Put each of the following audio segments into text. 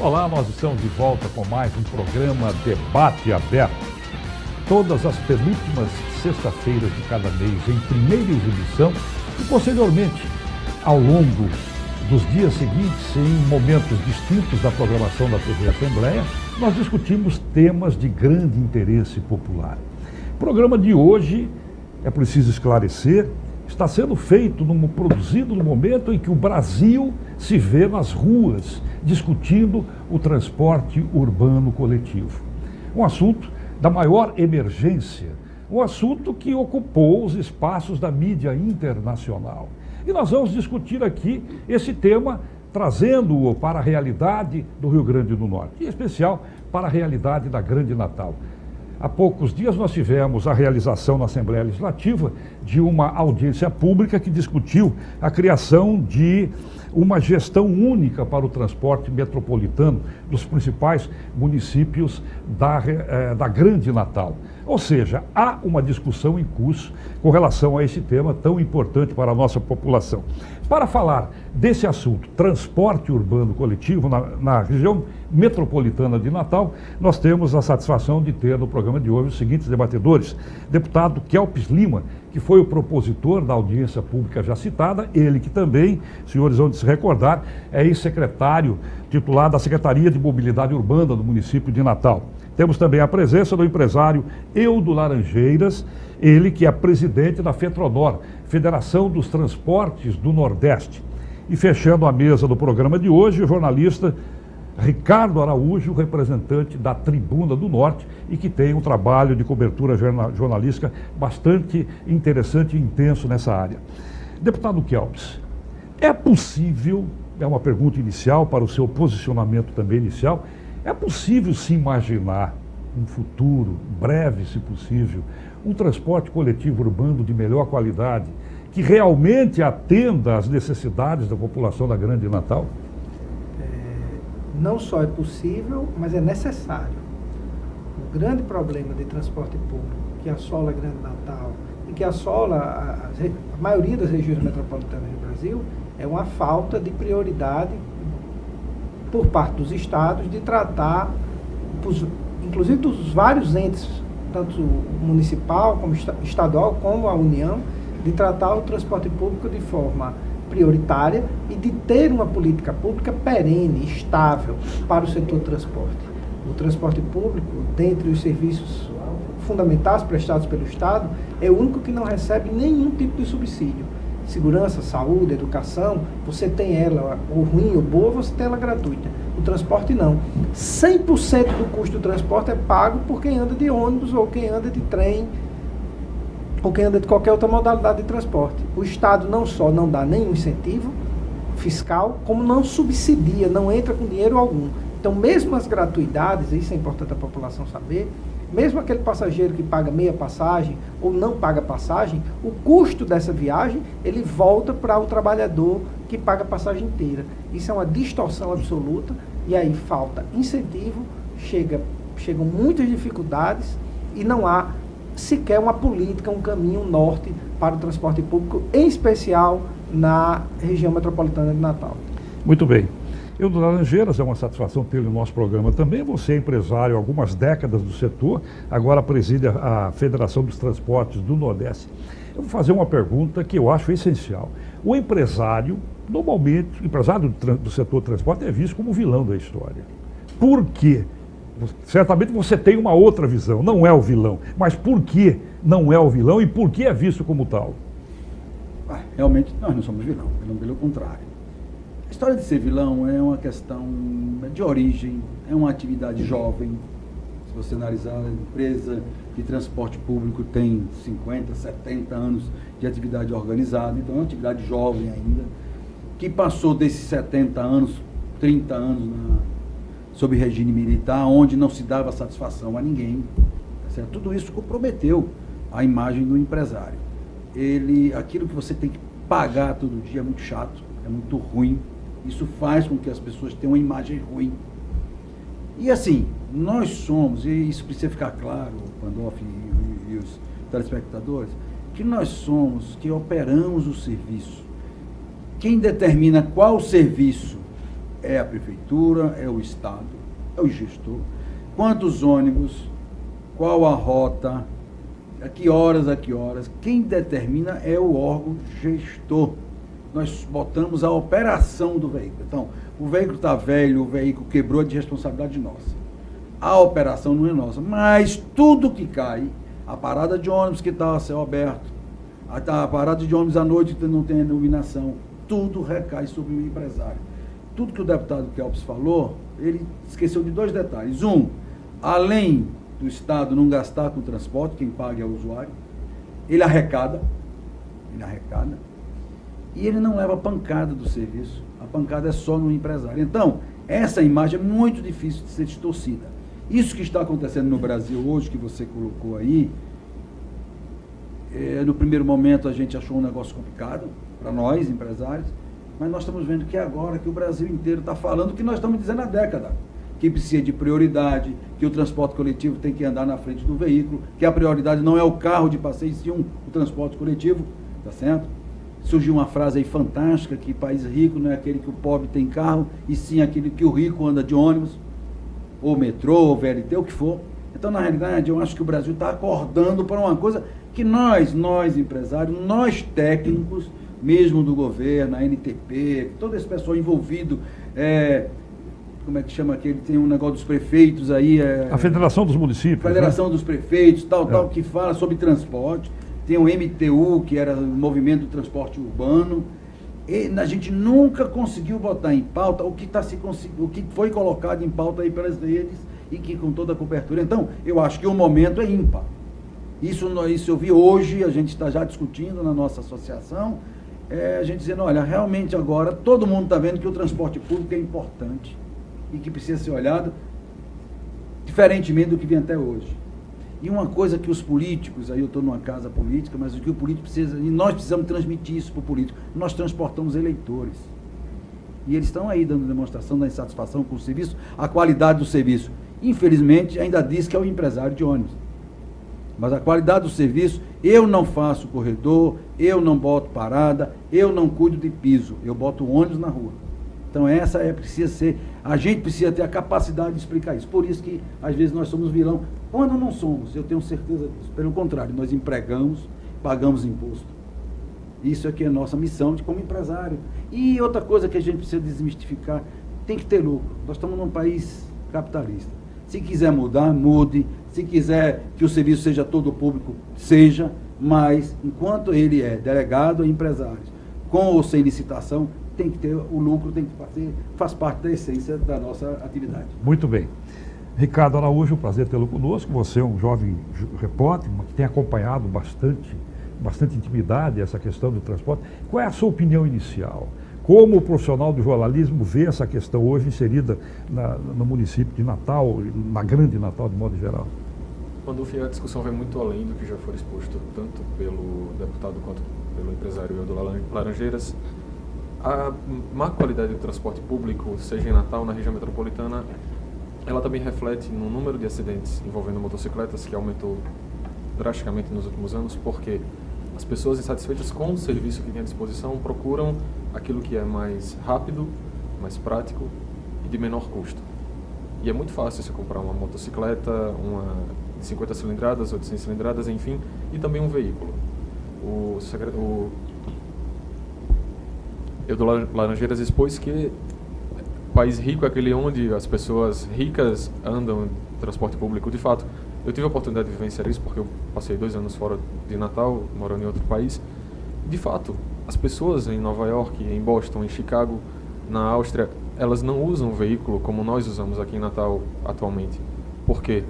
Olá, nós estamos de volta com mais um programa Debate Aberto. Todas as penúltimas sextas-feiras de cada mês, em primeira exibição, e posteriormente, ao longo dos dias seguintes, em momentos distintos da programação da TV Assembleia, nós discutimos temas de grande interesse popular. O programa de hoje, é preciso esclarecer, está sendo produzido no momento em que o Brasil se vê nas ruas discutindo o transporte urbano coletivo. Um assunto da maior emergência, um assunto que ocupou os espaços da mídia internacional. E nós vamos discutir aqui esse tema, trazendo-o para a realidade do Rio Grande do Norte, em especial para a realidade da Grande Natal. Há poucos dias nós tivemos a realização na Assembleia Legislativa de uma audiência pública que discutiu a criação de uma gestão única para o transporte metropolitano dos principais municípios da Grande Natal. Ou seja, há uma discussão em curso com relação a esse tema tão importante para a nossa população. Para falar desse assunto, transporte urbano coletivo na região metropolitana de Natal, nós temos a satisfação de ter no programa de hoje os seguintes debatedores. Deputado Kelps Lima, que foi o propositor da audiência pública já citada, ele que também, senhores vão se recordar, é ex-secretário titular da Secretaria de Mobilidade Urbana do município de Natal. Temos também a presença do empresário Eudo Laranjeiras, ele que é presidente da FETRONOR, Federação dos Transportes do Nordeste. E fechando a mesa do programa de hoje, o jornalista Ricardo Araújo, representante da Tribuna do Norte e que tem um trabalho de cobertura jornalística bastante interessante e intenso nessa área. Deputado Kelps, é possível, é uma pergunta inicial para o seu posicionamento também inicial, é possível se imaginar um futuro, breve se possível, um transporte coletivo urbano de melhor qualidade, que realmente atenda às necessidades da população da Grande Natal? Não só é possível, mas é necessário. O grande problema de transporte público que assola a Grande Natal e que assola a maioria das regiões metropolitanas do Brasil é uma falta de prioridade por parte dos estados de tratar, inclusive dos vários entes, tanto municipal como estadual, como a União, de tratar o transporte público de forma prioritária e de ter uma política pública perene, estável para o setor transporte. O transporte público, dentre os serviços fundamentais prestados pelo Estado, é o único que não recebe nenhum tipo de subsídio. Segurança, saúde, educação, você tem ela, ou ruim ou boa, você tem ela gratuita. O transporte não. 100% do custo do transporte é pago por quem anda de ônibus ou quem anda de trem ou quem anda de qualquer outra modalidade de transporte. O Estado não só não dá nenhum incentivo fiscal, como não subsidia, não entra com dinheiro algum. Então, mesmo as gratuidades, isso é importante a população saber, mesmo aquele passageiro que paga meia passagem ou não paga passagem, o custo dessa viagem, ele volta para o trabalhador que paga a passagem inteira. Isso é uma distorção absoluta e aí falta incentivo, chegam muitas dificuldades e não há sequer uma política, um caminho norte para o transporte público, em especial na região metropolitana de Natal. Muito bem. Eudo Laranjeiras, é uma satisfação tê-lo no nosso programa também. Você é empresário há algumas décadas do setor, agora preside a Federação dos Transportes do Nordeste. Eu vou fazer uma pergunta que eu acho essencial. O empresário, normalmente, o empresário do setor de transporte é visto como vilão da história. Por quê? Certamente você tem uma outra visão, não é o vilão, mas por que não é o vilão e por que é visto como tal? Realmente nós não somos vilão, pelo contrário. A história de ser vilão é uma questão de origem, é uma atividade jovem. Se você analisar, a empresa de transporte público tem 50, 70 anos de atividade organizada, então é uma atividade jovem ainda, que passou desses 70 anos, 30 anos sob regime militar, onde não se dava satisfação a ninguém. Certo? Tudo isso comprometeu a imagem do empresário. Aquilo que você tem que pagar todo dia é muito chato, é muito ruim. Isso faz com que as pessoas tenham uma imagem ruim. E assim, nós somos, e isso precisa ficar claro, Pandolfo e os telespectadores, que nós somos que operamos o serviço. Quem determina qual serviço é a prefeitura, é o Estado, é o gestor. Quantos ônibus, qual a rota, a que horas, quem determina é o órgão gestor. Nós botamos a operação do veículo. Então, o veículo está velho, o veículo quebrou, é de responsabilidade nossa. A operação não é nossa, mas tudo que cai, a parada de ônibus que está a céu aberto, a parada de ônibus à noite que não tem iluminação, tudo recai sobre o empresário. Tudo que o deputado Kelps falou, ele esqueceu de 2 detalhes. Além do Estado não gastar com transporte, quem paga é o usuário, ele arrecada, e ele não leva pancada do serviço, a pancada é só no empresário. Então, essa imagem é muito difícil de ser distorcida. Isso que está acontecendo no Brasil hoje, que você colocou aí, no primeiro momento a gente achou um negócio complicado, para nós, empresários, mas nós estamos vendo que agora que o Brasil inteiro está falando o que nós estamos dizendo há década, que precisa de prioridade, que o transporte coletivo tem que andar na frente do veículo, que a prioridade não é o carro de passeio, sim o transporte coletivo, tá certo? Surgiu uma frase aí fantástica, que país rico não é aquele que o pobre tem carro, e sim aquele que o rico anda de ônibus, ou metrô, ou VLT, o que for. Então, na realidade, eu acho que o Brasil está acordando para uma coisa que nós empresários, nós técnicos, mesmo do governo, a NTP, todo esse pessoal envolvido, como é que chama aquele, tem um negócio dos prefeitos aí... a Federação dos Municípios. Federação, né? Dos Prefeitos, tal, que fala sobre transporte. Tem o MTU, que era o Movimento do Transporte Urbano. E a gente nunca conseguiu botar em pauta o que foi colocado em pauta aí pelas redes e que com toda a cobertura. Então, eu acho que o momento é ímpar. Isso eu vi hoje, a gente está já discutindo na nossa associação, a gente dizendo, olha, realmente agora todo mundo está vendo que o transporte público é importante e que precisa ser olhado diferentemente do que vem até hoje. E uma coisa que os políticos, aí eu estou numa casa política, mas o que o político precisa, e nós precisamos transmitir isso para o político, nós transportamos eleitores. E eles estão aí dando demonstração da insatisfação com o serviço, a qualidade do serviço. Infelizmente, ainda diz que é o empresário de ônibus. Mas a qualidade do serviço, eu não faço corredor, eu não boto parada, eu não cuido de piso, eu boto o ônibus na rua. Então precisa ser, a gente precisa ter a capacidade de explicar isso. Por isso que às vezes nós somos vilão, quando não somos, eu tenho certeza disso. Pelo contrário, nós empregamos, pagamos imposto. Isso é que é a nossa missão como empresário. E outra coisa que a gente precisa desmistificar, tem que ter lucro. Nós estamos num país capitalista. Se quiser mudar, mude. Se quiser que o serviço seja todo público, seja. Mas, enquanto ele é delegado a empresários, com ou sem licitação, tem que ter o lucro, tem que faz parte da essência da nossa atividade. Muito bem. Ricardo Araújo, prazer tê-lo conosco. Você é um jovem repórter que tem acompanhado bastante intimidade essa questão do transporte. Qual é a sua opinião inicial? Como o profissional do jornalismo vê essa questão hoje inserida no município de Natal, na grande Natal de modo geral? Pandolfi, a discussão vai muito além do que já foi exposto tanto pelo deputado quanto pelo empresário Eudo Laranjeiras. A má qualidade do transporte público, seja em Natal, na região metropolitana, ela também reflete no número de acidentes envolvendo motocicletas, que aumentou drasticamente nos últimos anos, porque as pessoas insatisfeitas com o serviço que tem à disposição procuram aquilo que é mais rápido, mais prático e de menor custo. E é muito fácil você comprar uma motocicleta, uma de 50 cilindradas ou de 100 cilindradas, enfim, e também um veículo. O Eudo Laranjeiras expôs que país rico é aquele onde as pessoas ricas andam em transporte público. De fato, eu tive a oportunidade de vivenciar isso porque eu passei 2 anos fora de Natal, morando em outro país. De fato, as pessoas em Nova York, em Boston, em Chicago, na Áustria, elas não usam o veículo como nós usamos aqui em Natal atualmente. Por quê?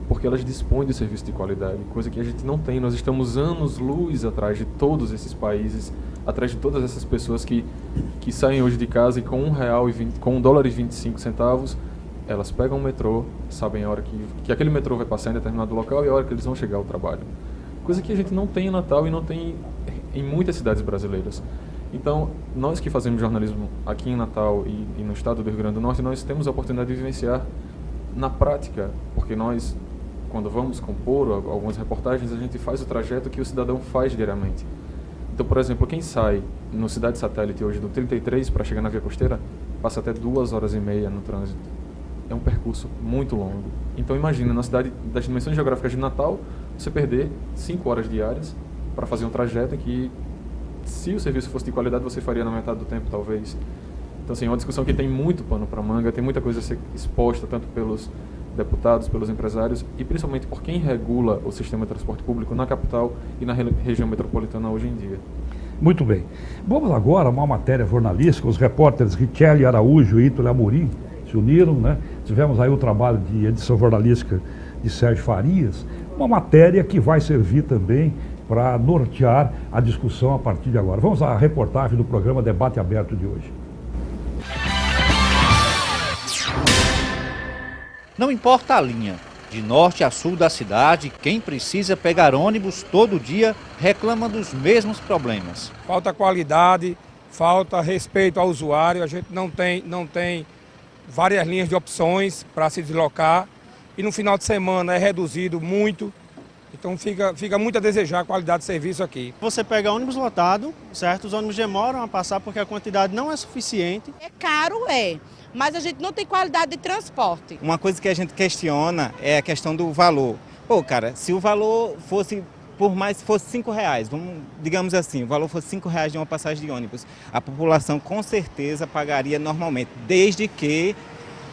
Porque elas dispõem de serviço de qualidade, coisa que a gente não tem. Nós estamos anos-luz atrás de todos esses países, atrás de todas essas pessoas que saem hoje de casa e com $1,25, elas pegam o metrô, sabem a hora que aquele metrô vai passar em determinado local e a hora que eles vão chegar ao trabalho. Coisa que a gente não tem em Natal e não tem em muitas cidades brasileiras. Então, nós que fazemos jornalismo aqui em Natal e no estado do Rio Grande do Norte, nós temos a oportunidade de vivenciar na prática, porque nós, quando vamos compor algumas reportagens, a gente faz o trajeto que o cidadão faz diariamente. Então, por exemplo, quem sai no Cidade Satélite hoje do 33 para chegar na Via Costeira, passa até 2h30 no trânsito. É um percurso muito longo. Então imagina, na cidade das dimensões geográficas de Natal, você perder 5 horas diárias para fazer um trajeto que, se o serviço fosse de qualidade, você faria na metade do tempo, talvez. Então, assim, é uma discussão que tem muito pano para manga, tem muita coisa a ser exposta, tanto pelos deputados, pelos empresários e principalmente por quem regula o sistema de transporte público na capital e na região metropolitana hoje em dia. Muito bem. Vamos agora a uma matéria jornalística. Os repórteres Richelle Araújo e Ítalo Amorim se uniram, né? Tivemos aí o trabalho de edição jornalística de Sérgio Farias, uma matéria que vai servir também para nortear a discussão a partir de agora. Vamos à reportagem do programa Debate Aberto de hoje. Não importa a linha, de norte a sul da cidade, quem precisa pegar ônibus todo dia reclama dos mesmos problemas. Falta qualidade, falta respeito ao usuário, a gente não tem várias linhas de opções para se deslocar e no final de semana é reduzido muito, então fica muito a desejar a qualidade de serviço aqui. Você pega ônibus lotado, certo? Os ônibus demoram a passar porque a quantidade não é suficiente. É caro, mas a gente não tem qualidade de transporte. Uma coisa que a gente questiona é a questão do valor. Pô, cara, se o valor fosse, por mais fosse R$5, digamos assim, o valor fosse R$5 de uma passagem de ônibus, a população com certeza pagaria normalmente, desde que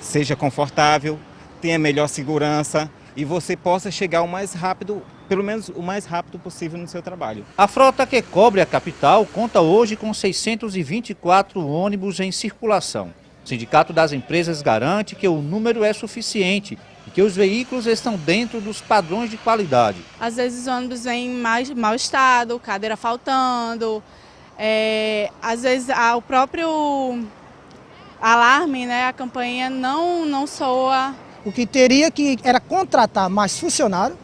seja confortável, tenha melhor segurança e você possa chegar o mais rápido, pelo menos o mais rápido possível no seu trabalho. A frota que cobre a capital conta hoje com 624 ônibus em circulação. O Sindicato das Empresas garante que o número é suficiente e que os veículos estão dentro dos padrões de qualidade. Às vezes os ônibus vêm em mau estado, cadeira faltando, às vezes o próprio alarme, né, a campainha não soa. O que teria que era contratar mais funcionário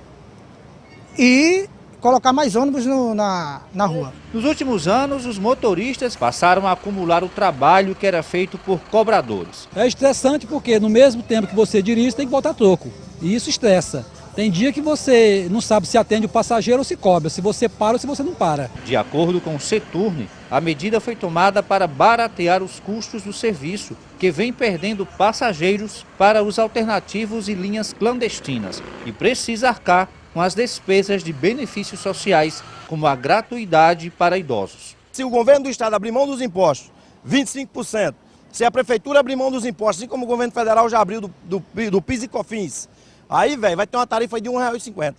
e colocar mais ônibus na rua. Nos últimos anos, os motoristas passaram a acumular o trabalho que era feito por cobradores. É estressante porque no mesmo tempo que você dirige, tem que botar troco. E isso estressa. Tem dia que você não sabe se atende o passageiro ou se cobra, se você para ou se você não para. De acordo com o Seturne, a medida foi tomada para baratear os custos do serviço, que vem perdendo passageiros para os alternativos e linhas clandestinas e precisa arcar com as despesas de benefícios sociais, como a gratuidade para idosos. Se o governo do estado abrir mão dos impostos, 25%, se a prefeitura abrir mão dos impostos, assim como o governo federal já abriu do PIS e COFINS, aí, velho, vai ter uma tarifa de R$1,50.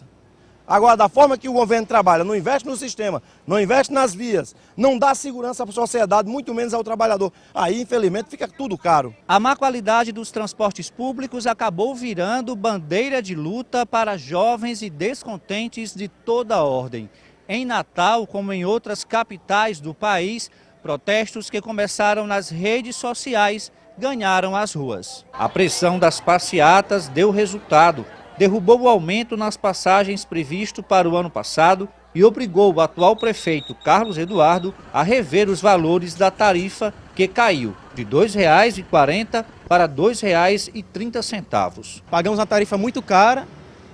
Agora, da forma que o governo trabalha, não investe no sistema, não investe nas vias, não dá segurança para a sociedade, muito menos ao trabalhador. Aí, infelizmente, fica tudo caro. A má qualidade dos transportes públicos acabou virando bandeira de luta para jovens e descontentes de toda a ordem. Em Natal, como em outras capitais do país, protestos que começaram nas redes sociais ganharam as ruas. A pressão das passeatas deu resultado. Derrubou o aumento nas passagens previsto para o ano passado e obrigou o atual prefeito Carlos Eduardo a rever os valores da tarifa, que caiu de R$ 2,40 para R$ 2,30. Pagamos uma tarifa muito cara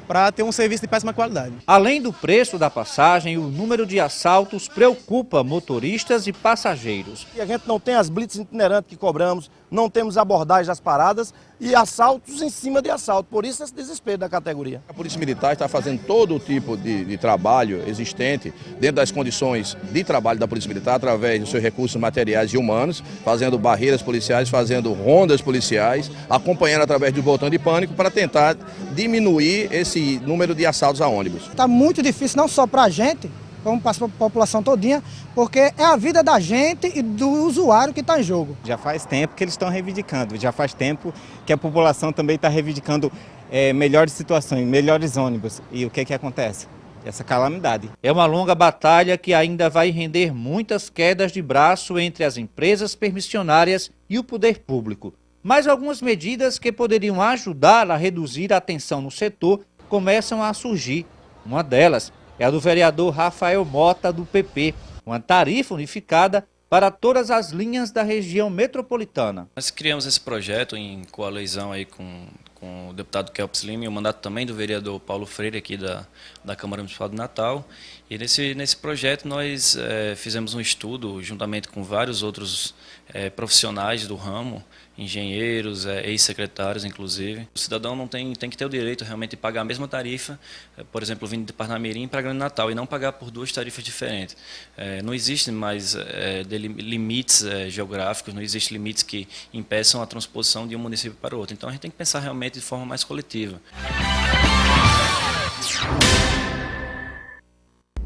para ter um serviço de péssima qualidade. Além do preço da passagem, o número de assaltos preocupa motoristas e passageiros. E a gente não tem as blitz itinerantes que cobramos, não temos abordagem das paradas e assaltos em cima de assalto. Por isso esse desespero da categoria. A Polícia Militar está fazendo todo o tipo de trabalho existente dentro das condições de trabalho da Polícia Militar, através dos seus recursos materiais e humanos, fazendo barreiras policiais, fazendo rondas policiais, acompanhando através do botão de pânico para tentar diminuir esse número de assaltos a ônibus. Está muito difícil não só para a gente, como para a população todinha, porque é a vida da gente e do usuário que está em jogo. Já faz tempo que eles estão reivindicando, já faz tempo que a população também está reivindicando melhores situações, melhores ônibus. E o que acontece? Essa calamidade. É uma longa batalha que ainda vai render muitas quedas de braço entre as empresas permissionárias e o poder público. Mas algumas medidas que poderiam ajudar a reduzir a tensão no setor começam a surgir. Uma delas é a do vereador Rafael Mota, do PP, uma tarifa unificada para todas as linhas da região metropolitana. Nós criamos esse projeto em coalizão aí com com o deputado Kelps Lima e o mandato também do vereador Paulo Freire, aqui da Câmara Municipal de Natal. E nesse projeto nós fizemos um estudo, juntamente com vários outros profissionais do ramo, engenheiros, ex-secretários, inclusive. O cidadão não tem que ter o direito realmente de pagar a mesma tarifa, por exemplo, vindo de Parnamirim para Grande Natal, e não pagar por duas tarifas diferentes. Não existem mais limites geográficos, não existem limites que impeçam a transposição de um município para o outro. Então a gente tem que pensar realmente de forma mais coletiva.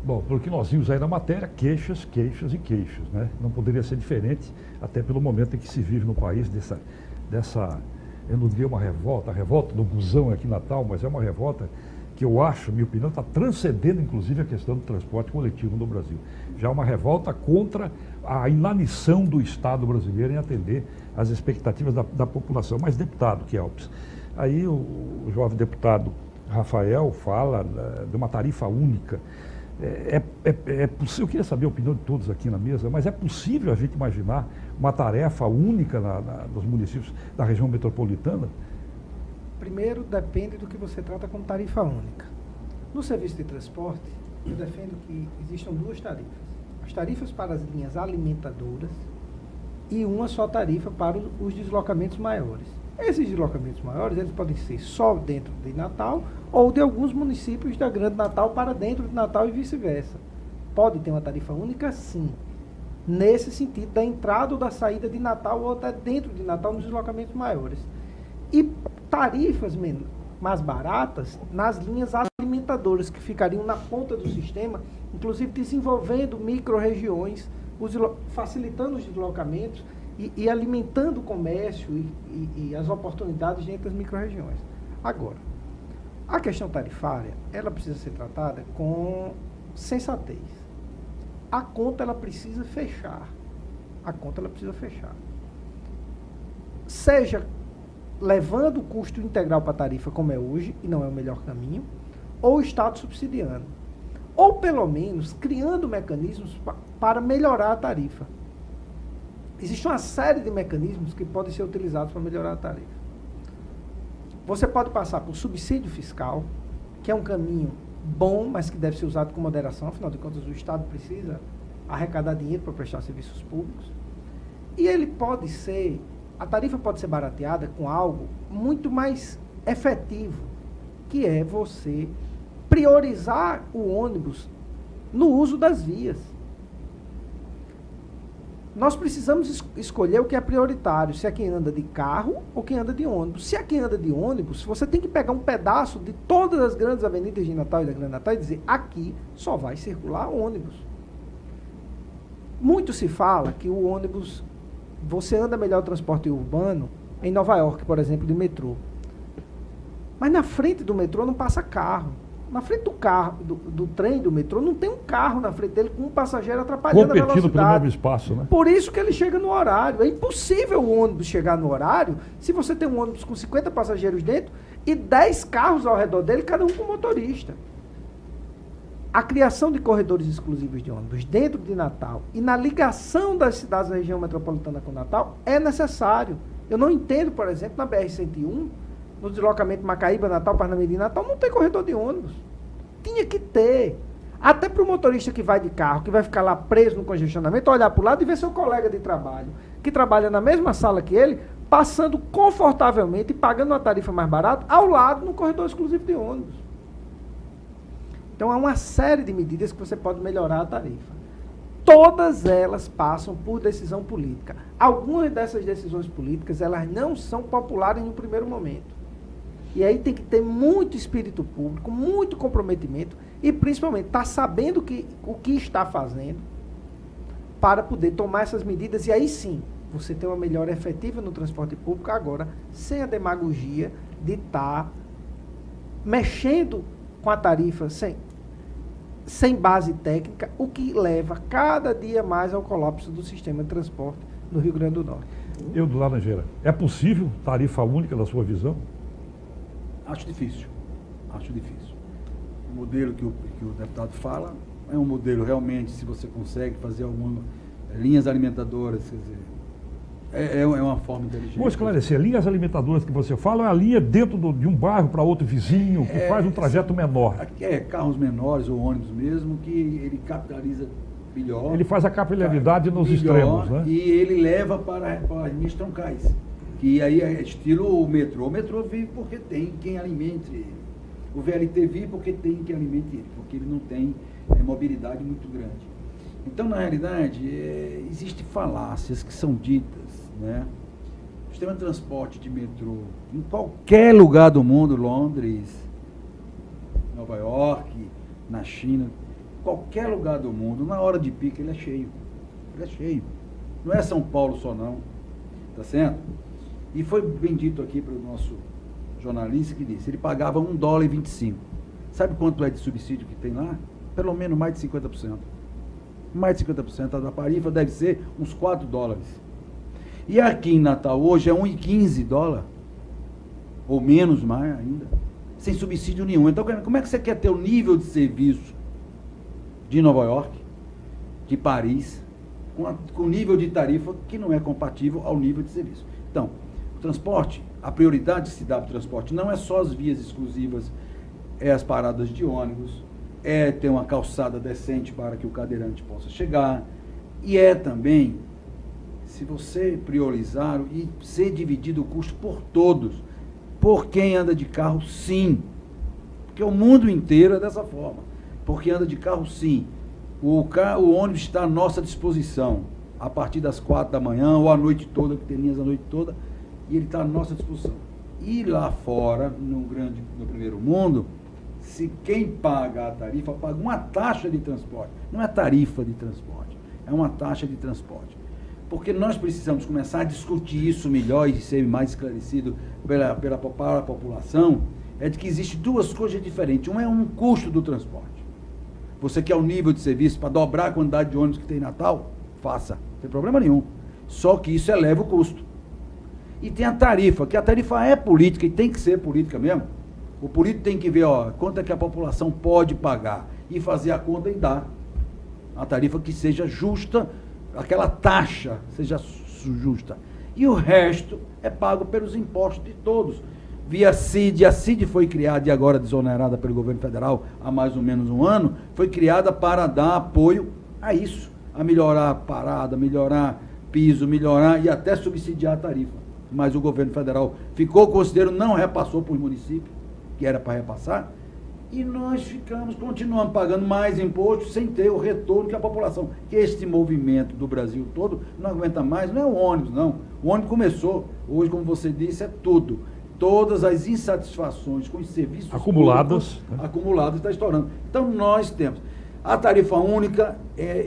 Bom, pelo que nós vimos aí na matéria, queixas, queixas e queixas, né? Não poderia ser diferente, até pelo momento em que se vive no país dessa eu não diria uma revolta, a revolta do busão aqui em Natal, mas é uma revolta que eu acho, minha opinião, está transcendendo inclusive a questão do transporte coletivo no Brasil. Já é uma revolta contra a inanição do Estado brasileiro em atender às expectativas da população. Mas, deputado Kelps, aí o jovem deputado Rafael fala de uma tarifa única. Eu queria saber a opinião de todos aqui na mesa, mas é possível a gente imaginar uma tarefa única nos municípios da região metropolitana? Primeiro, depende do que você trata como tarifa única. No serviço de transporte, eu defendo que existam duas tarifas. As tarifas para as linhas alimentadoras e uma só tarifa para os deslocamentos maiores. Esses deslocamentos maiores, eles podem ser só dentro de Natal ou de alguns municípios da Grande Natal para dentro de Natal e vice-versa. Pode ter uma tarifa única, sim. Nesse sentido, da entrada ou da saída de Natal ou até dentro de Natal nos deslocamentos maiores. E tarifas mais baratas nas linhas alimentadoras, que ficariam na ponta do sistema, inclusive desenvolvendo micro-regiões, facilitando os deslocamentos e alimentando o comércio e as oportunidades dentro das micro-regiões. Agora, a questão tarifária, ela precisa ser tratada com sensatez. A conta, ela precisa fechar. Seja levando o custo integral para a tarifa, como é hoje, e não é o melhor caminho, ou o Estado subsidiando. Ou, pelo menos, criando mecanismos para melhorar a tarifa. Existe uma série de mecanismos que podem ser utilizados para melhorar a tarifa. Você pode passar por subsídio fiscal, que é um caminho bom, mas que deve ser usado com moderação, afinal de contas o Estado precisa arrecadar dinheiro para prestar serviços públicos. E a tarifa pode ser barateada com algo muito mais efetivo, que é você priorizar o ônibus no uso das vias. Nós precisamos escolher o que é prioritário, se é quem anda de carro ou quem anda de ônibus. Se é quem anda de ônibus, você tem que pegar um pedaço de todas as grandes avenidas de Natal e da Grande Natal e dizer, aqui só vai circular ônibus. Muito se fala que o ônibus, você anda melhor o transporte urbano em Nova York, por exemplo, de metrô. Mas na frente do metrô não passa carro. Na frente do trem do metrô, não tem um carro na frente dele com um passageiro atrapalhando a velocidade. Competindo pelo mesmo espaço, né? Por isso que ele chega no horário. É impossível o ônibus chegar no horário se você tem um ônibus com 50 passageiros dentro e 10 carros ao redor dele, cada um com motorista. A criação de corredores exclusivos de ônibus dentro de Natal e na ligação das cidades da região metropolitana com Natal é necessário. Eu não entendo, por exemplo, na BR-101, no deslocamento Macaíba, Natal, Parnamirim, Natal, não tem corredor de ônibus. Tinha que ter. Até para o motorista que vai de carro, que vai ficar lá preso no congestionamento, olhar para o lado e ver seu colega de trabalho, que trabalha na mesma sala que ele, passando confortavelmente e pagando uma tarifa mais barata, ao lado, no corredor exclusivo de ônibus. Então, há uma série de medidas que você pode melhorar a tarifa. Todas elas passam por decisão política. Algumas dessas decisões políticas, elas não são populares no primeiro momento. E aí tem que ter muito espírito público, muito comprometimento e, principalmente, estar sabendo o que está fazendo para poder tomar essas medidas. E aí sim, você ter uma melhora efetiva no transporte público agora, sem a demagogia de estar mexendo com a tarifa sem base técnica, o que leva cada dia mais ao colapso do sistema de transporte no Rio Grande do Norte. Do Laranjeira, é possível tarifa única na sua visão? Acho difícil. O modelo que o deputado fala é um modelo realmente, se você consegue fazer algumas linhas alimentadoras, quer dizer, É uma forma inteligente. Vou esclarecer, linhas alimentadoras que você fala é a linha dentro de um bairro para outro vizinho, que faz um trajeto menor. Carros menores ou ônibus mesmo, que ele capitaliza melhor. Ele faz a capilaridade nos extremos, né? E ele leva para linhas troncais, que aí é estilo o metrô. O metrô vive porque tem quem alimente ele. O VLT vive porque tem quem alimente ele, porque ele não tem mobilidade muito grande. Então, na realidade, existem falácias que são ditas, né? O sistema de transporte de metrô, em qualquer lugar do mundo, Londres, Nova York, na China, qualquer lugar do mundo, na hora de pico ele é cheio. Ele é cheio. Não é São Paulo só não, tá certo? E foi bem dito aqui para o nosso jornalista que disse, ele pagava $1,25. Sabe quanto é de subsídio que tem lá? Pelo menos mais de 50%. Mais de 50% da tarifa deve ser uns $4. E aqui em Natal hoje é $1,15, ou menos mais ainda, sem subsídio nenhum. Então como é que você quer ter o nível de serviço de Nova York, de Paris, com nível de tarifa que não é compatível ao nível de serviço? Então, o transporte, a prioridade que se dá para o transporte não é só as vias exclusivas, é as paradas de ônibus, é ter uma calçada decente para que o cadeirante possa chegar, e é também, se você priorizar e ser dividido o custo por todos, por quem anda de carro, sim, porque o mundo inteiro é dessa forma, por quem anda de carro, sim, o ônibus está à nossa disposição, a partir das 4 da manhã, ou a noite toda, que tem linhas a noite toda, e ele está à nossa disposição. E lá fora, no primeiro mundo, se quem paga a tarifa, paga uma taxa de transporte. Não é tarifa de transporte, é uma taxa de transporte. Porque nós precisamos começar a discutir isso melhor e ser mais esclarecido pela população, é de que existem duas coisas diferentes. Um é um custo do transporte. Você quer um nível de serviço para dobrar a quantidade de ônibus que tem em Natal? Faça, não tem problema nenhum. Só que isso eleva o custo. E tem a tarifa, que a tarifa é política e tem que ser política mesmo. O político tem que ver, quanto é que a população pode pagar e fazer a conta e dar a tarifa que seja justa, aquela taxa seja justa. E o resto é pago pelos impostos de todos. Via CID, a CID foi criada e agora desonerada pelo governo federal há mais ou menos um ano, foi criada para dar apoio a isso, a melhorar a parada, melhorar piso, melhorar e até subsidiar a tarifa. Mas o governo federal ficou com esse dinheiro, não repassou para os municípios, que era para repassar, e nós continuamos pagando mais impostos sem ter o retorno que a população, que este movimento do Brasil todo não aguenta mais, não é o ônibus, não. O ônibus começou, hoje, como você disse, é tudo. Todas as insatisfações com os serviços acumuladas está estourando. Então, nós temos. A tarifa única,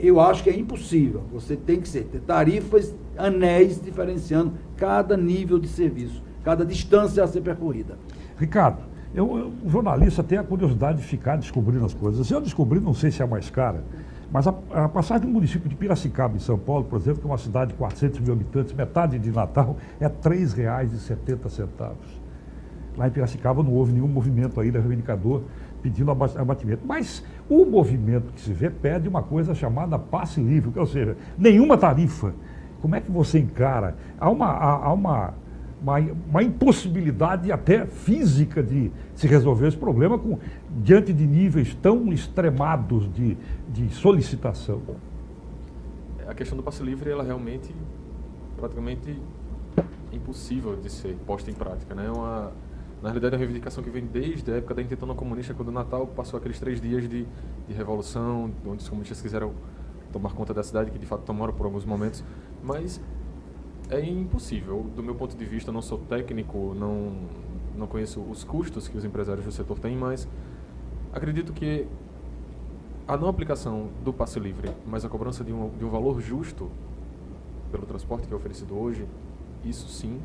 eu acho que é impossível. Você tem que ter tarifas, anéis, diferenciando cada nível de serviço, cada distância a ser percorrida. Ricardo, o jornalista tem a curiosidade de ficar descobrindo as coisas. Eu descobri, não sei se é a mais cara, mas a passagem do município de Piracicaba, em São Paulo, por exemplo, que é uma cidade de 400 mil habitantes, metade de Natal, é R$ 3,70. Lá em Piracicaba não houve nenhum movimento ainda reivindicador pedindo abatimento. Mas o movimento que se vê pede uma coisa chamada passe livre, ou seja, nenhuma tarifa. Como é que você encara? Há uma impossibilidade até física de se resolver esse problema diante de níveis tão extremados de solicitação. A questão do passe livre, ela realmente praticamente impossível de ser posta em prática, né? Na realidade, é uma reivindicação que vem desde a época da intentona comunista, quando o Natal passou aqueles 3 dias de revolução, onde os comunistas quiseram tomar conta da cidade, que de fato tomaram por alguns momentos, mas é impossível. Do meu ponto de vista, eu não sou técnico, não conheço os custos que os empresários do setor têm, mas acredito que a não aplicação do passe livre, mas a cobrança de um valor justo pelo transporte que é oferecido hoje, isso sim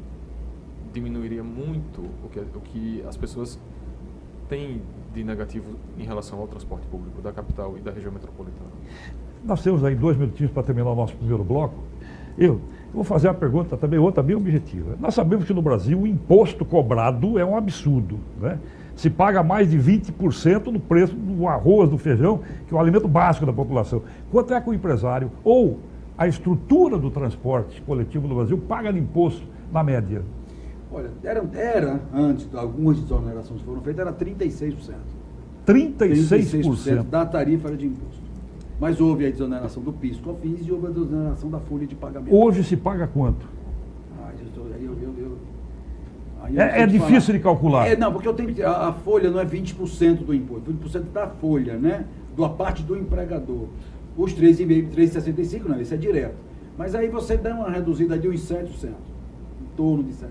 diminuiria muito o que as pessoas têm de negativo em relação ao transporte público da capital e da região metropolitana. Nós temos aí 2 minutinhos para terminar o nosso primeiro bloco. Eu vou fazer uma pergunta também, outra bem objetiva. Nós sabemos que no Brasil o imposto cobrado é um absurdo, né? Se paga mais de 20% no preço do arroz, do feijão, que é o alimento básico da população. Quanto é que o empresário ou a estrutura do transporte coletivo no Brasil paga imposto na média? Olha, era antes, algumas desonerações foram feitas, era 36%. 36% da tarifa era de imposto. Mas houve a desoneração do PIS, COFINS e houve a desoneração da folha de pagamento. Hoje se paga quanto? É difícil de calcular. Não, porque eu tenho a folha não é 20% do imposto, 20% da folha, né? Da parte do empregador. Os 3,5%, 3,65%, não, isso é direto. Mas aí você dá uma reduzida de uns 7%, em torno de 7%.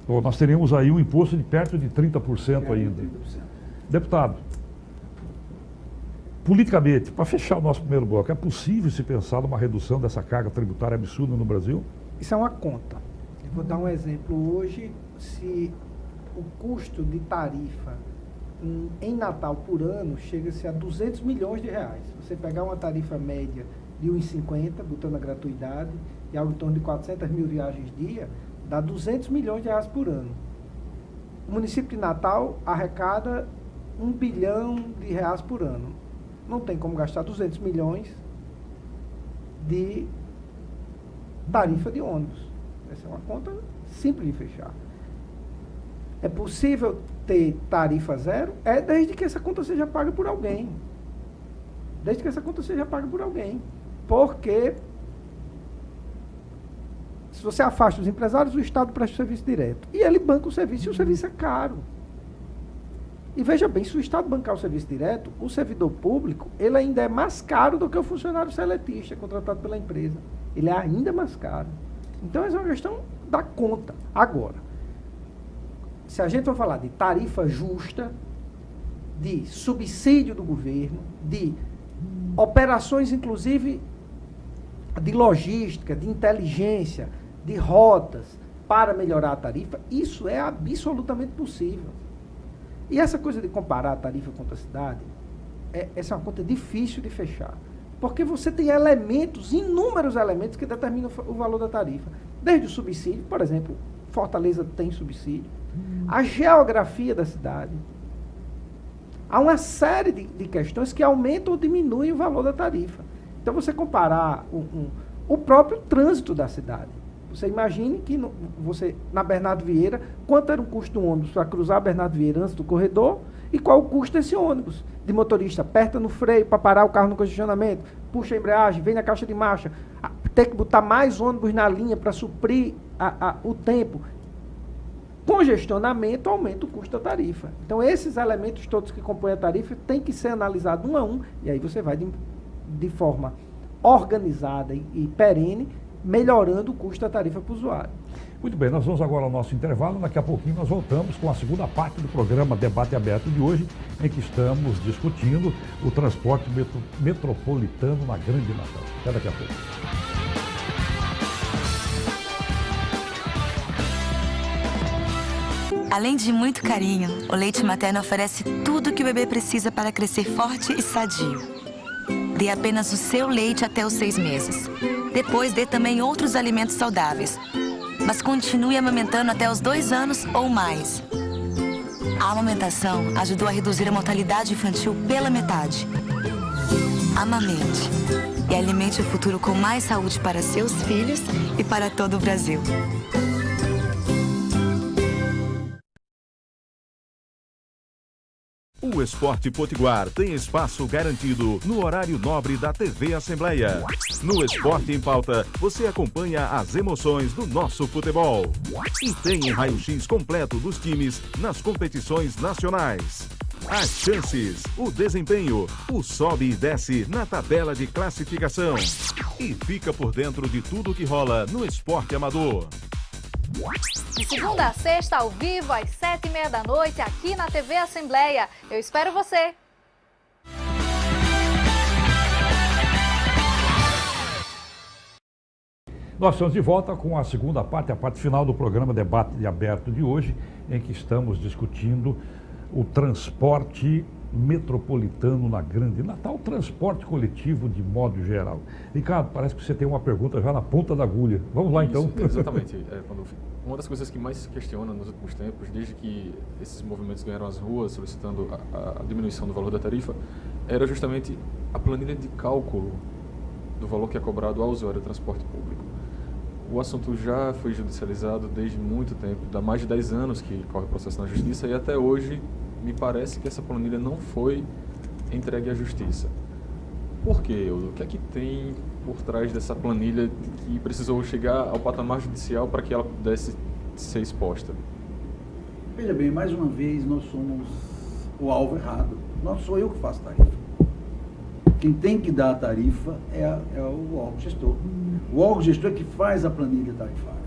Bom, nós teremos aí um imposto de perto de 30% ainda. 30%. Deputado, politicamente, para fechar o nosso primeiro bloco, é possível se pensar numa redução dessa carga tributária absurda no Brasil? Isso é uma conta. Eu vou dar um exemplo hoje. Se o custo de tarifa em Natal por ano chega-se a 200 milhões de reais. Você pegar uma tarifa média de 1,50, botando a gratuidade, e algo em torno de 400 mil viagens dia, dá 200 milhões de reais por ano. O município de Natal arrecada 1 bilhão de reais por ano. Não tem como gastar 200 milhões de tarifa de ônibus. Essa é uma conta simples de fechar. É possível ter tarifa zero? É desde que essa conta seja paga por alguém. Desde que essa conta seja paga por alguém. Porque se você afasta os empresários, o Estado presta o serviço direto. E ele banca o serviço e o serviço é caro. E veja bem, se o Estado bancar o serviço direto, o servidor público, ele ainda é mais caro do que o funcionário seletista contratado pela empresa. Ele é ainda mais caro. Então, essa é uma questão da conta. Agora, se a gente for falar de tarifa justa, de subsídio do governo, de operações, inclusive, de logística, de inteligência, de rotas para melhorar a tarifa, isso é absolutamente possível. E essa coisa de comparar a tarifa com a cidade, essa é uma conta difícil de fechar. Porque você tem elementos, inúmeros elementos que determinam o valor da tarifa. Desde o subsídio, por exemplo, Fortaleza tem subsídio. A geografia da cidade. Há uma série de questões que aumentam ou diminuem o valor da tarifa. Então, você comparar o próprio trânsito da cidade. Você imagine que na Bernardo Vieira, quanto era o custo do ônibus para cruzar a Bernardo Vieira antes do corredor e qual o custo desse ônibus. De motorista, aperta no freio para parar o carro no congestionamento, puxa a embreagem, vem na caixa de marcha, tem que botar mais ônibus na linha para suprir o tempo. Congestionamento aumenta o custo da tarifa. Então, esses elementos todos que compõem a tarifa têm que ser analisados um a um, e aí você vai de forma organizada e perene, melhorando o custo da tarifa para o usuário. Muito bem, nós vamos agora ao nosso intervalo. Daqui a pouquinho nós voltamos com a segunda parte do programa Debate Aberto de hoje, em que estamos discutindo o transporte metropolitano na Grande Natal. Até daqui a pouco. Além de muito carinho, o leite materno oferece tudo que o bebê precisa para crescer forte e sadio. Dê apenas o seu leite até os 6 meses. Depois dê também outros alimentos saudáveis. Mas continue amamentando até os 2 anos ou mais. A amamentação ajudou a reduzir a mortalidade infantil pela metade. Amamente e alimente o futuro com mais saúde para seus filhos e para todo o Brasil. O Esporte Potiguar tem espaço garantido no horário nobre da TV Assembleia. No Esporte em Pauta, você acompanha as emoções do nosso futebol. E tem um raio-x completo dos times nas competições nacionais. As chances, o desempenho, o sobe e desce na tabela de classificação. E fica por dentro de tudo que rola no esporte amador. De segunda a sexta, ao vivo, às 7h30 da noite, aqui na TV Assembleia. Eu espero você! Nós estamos de volta com a segunda parte, a parte final do programa Debate Aberto de hoje, em que estamos discutindo o transporte metropolitano na Grande Natal, o transporte coletivo de modo geral. Ricardo, parece que você tem uma pergunta já na ponta da agulha. Vamos lá, então. Exatamente. Uma das coisas que mais se questiona nos últimos tempos, desde que esses movimentos ganharam as ruas solicitando a diminuição do valor da tarifa, era justamente a planilha de cálculo do valor que é cobrado ao usuário do transporte público. O assunto já foi judicializado desde muito tempo, há mais de 10 anos que corre o processo na Justiça, e até hoje me parece que essa planilha não foi entregue à Justiça. Por quê? O que é que tem por trás dessa planilha que precisou chegar ao patamar judicial para que ela pudesse ser exposta? Veja bem, mais uma vez nós somos o alvo errado. Não sou eu que faço tarifa. Quem tem que dar a tarifa é o órgão gestor. O órgão gestor é que faz a planilha tarifária.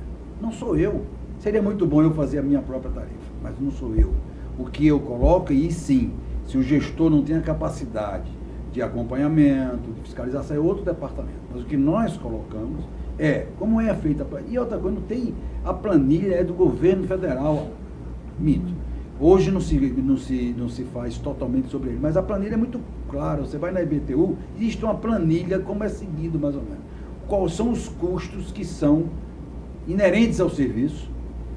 Não sou eu. Seria muito bom eu fazer a minha própria tarifa, mas não sou eu. O que eu coloco, e sim, se o gestor não tem a capacidade de acompanhamento, de fiscalização, é outro departamento. Mas o que nós colocamos é como é feita a planilha. E outra coisa, não tem, a planilha é do governo federal. Mito. Hoje não se faz totalmente sobre ele, mas a planilha é muito clara. Você vai na IBTU, existe uma planilha, como é seguido mais ou menos. Quais são os custos que são inerentes ao serviço,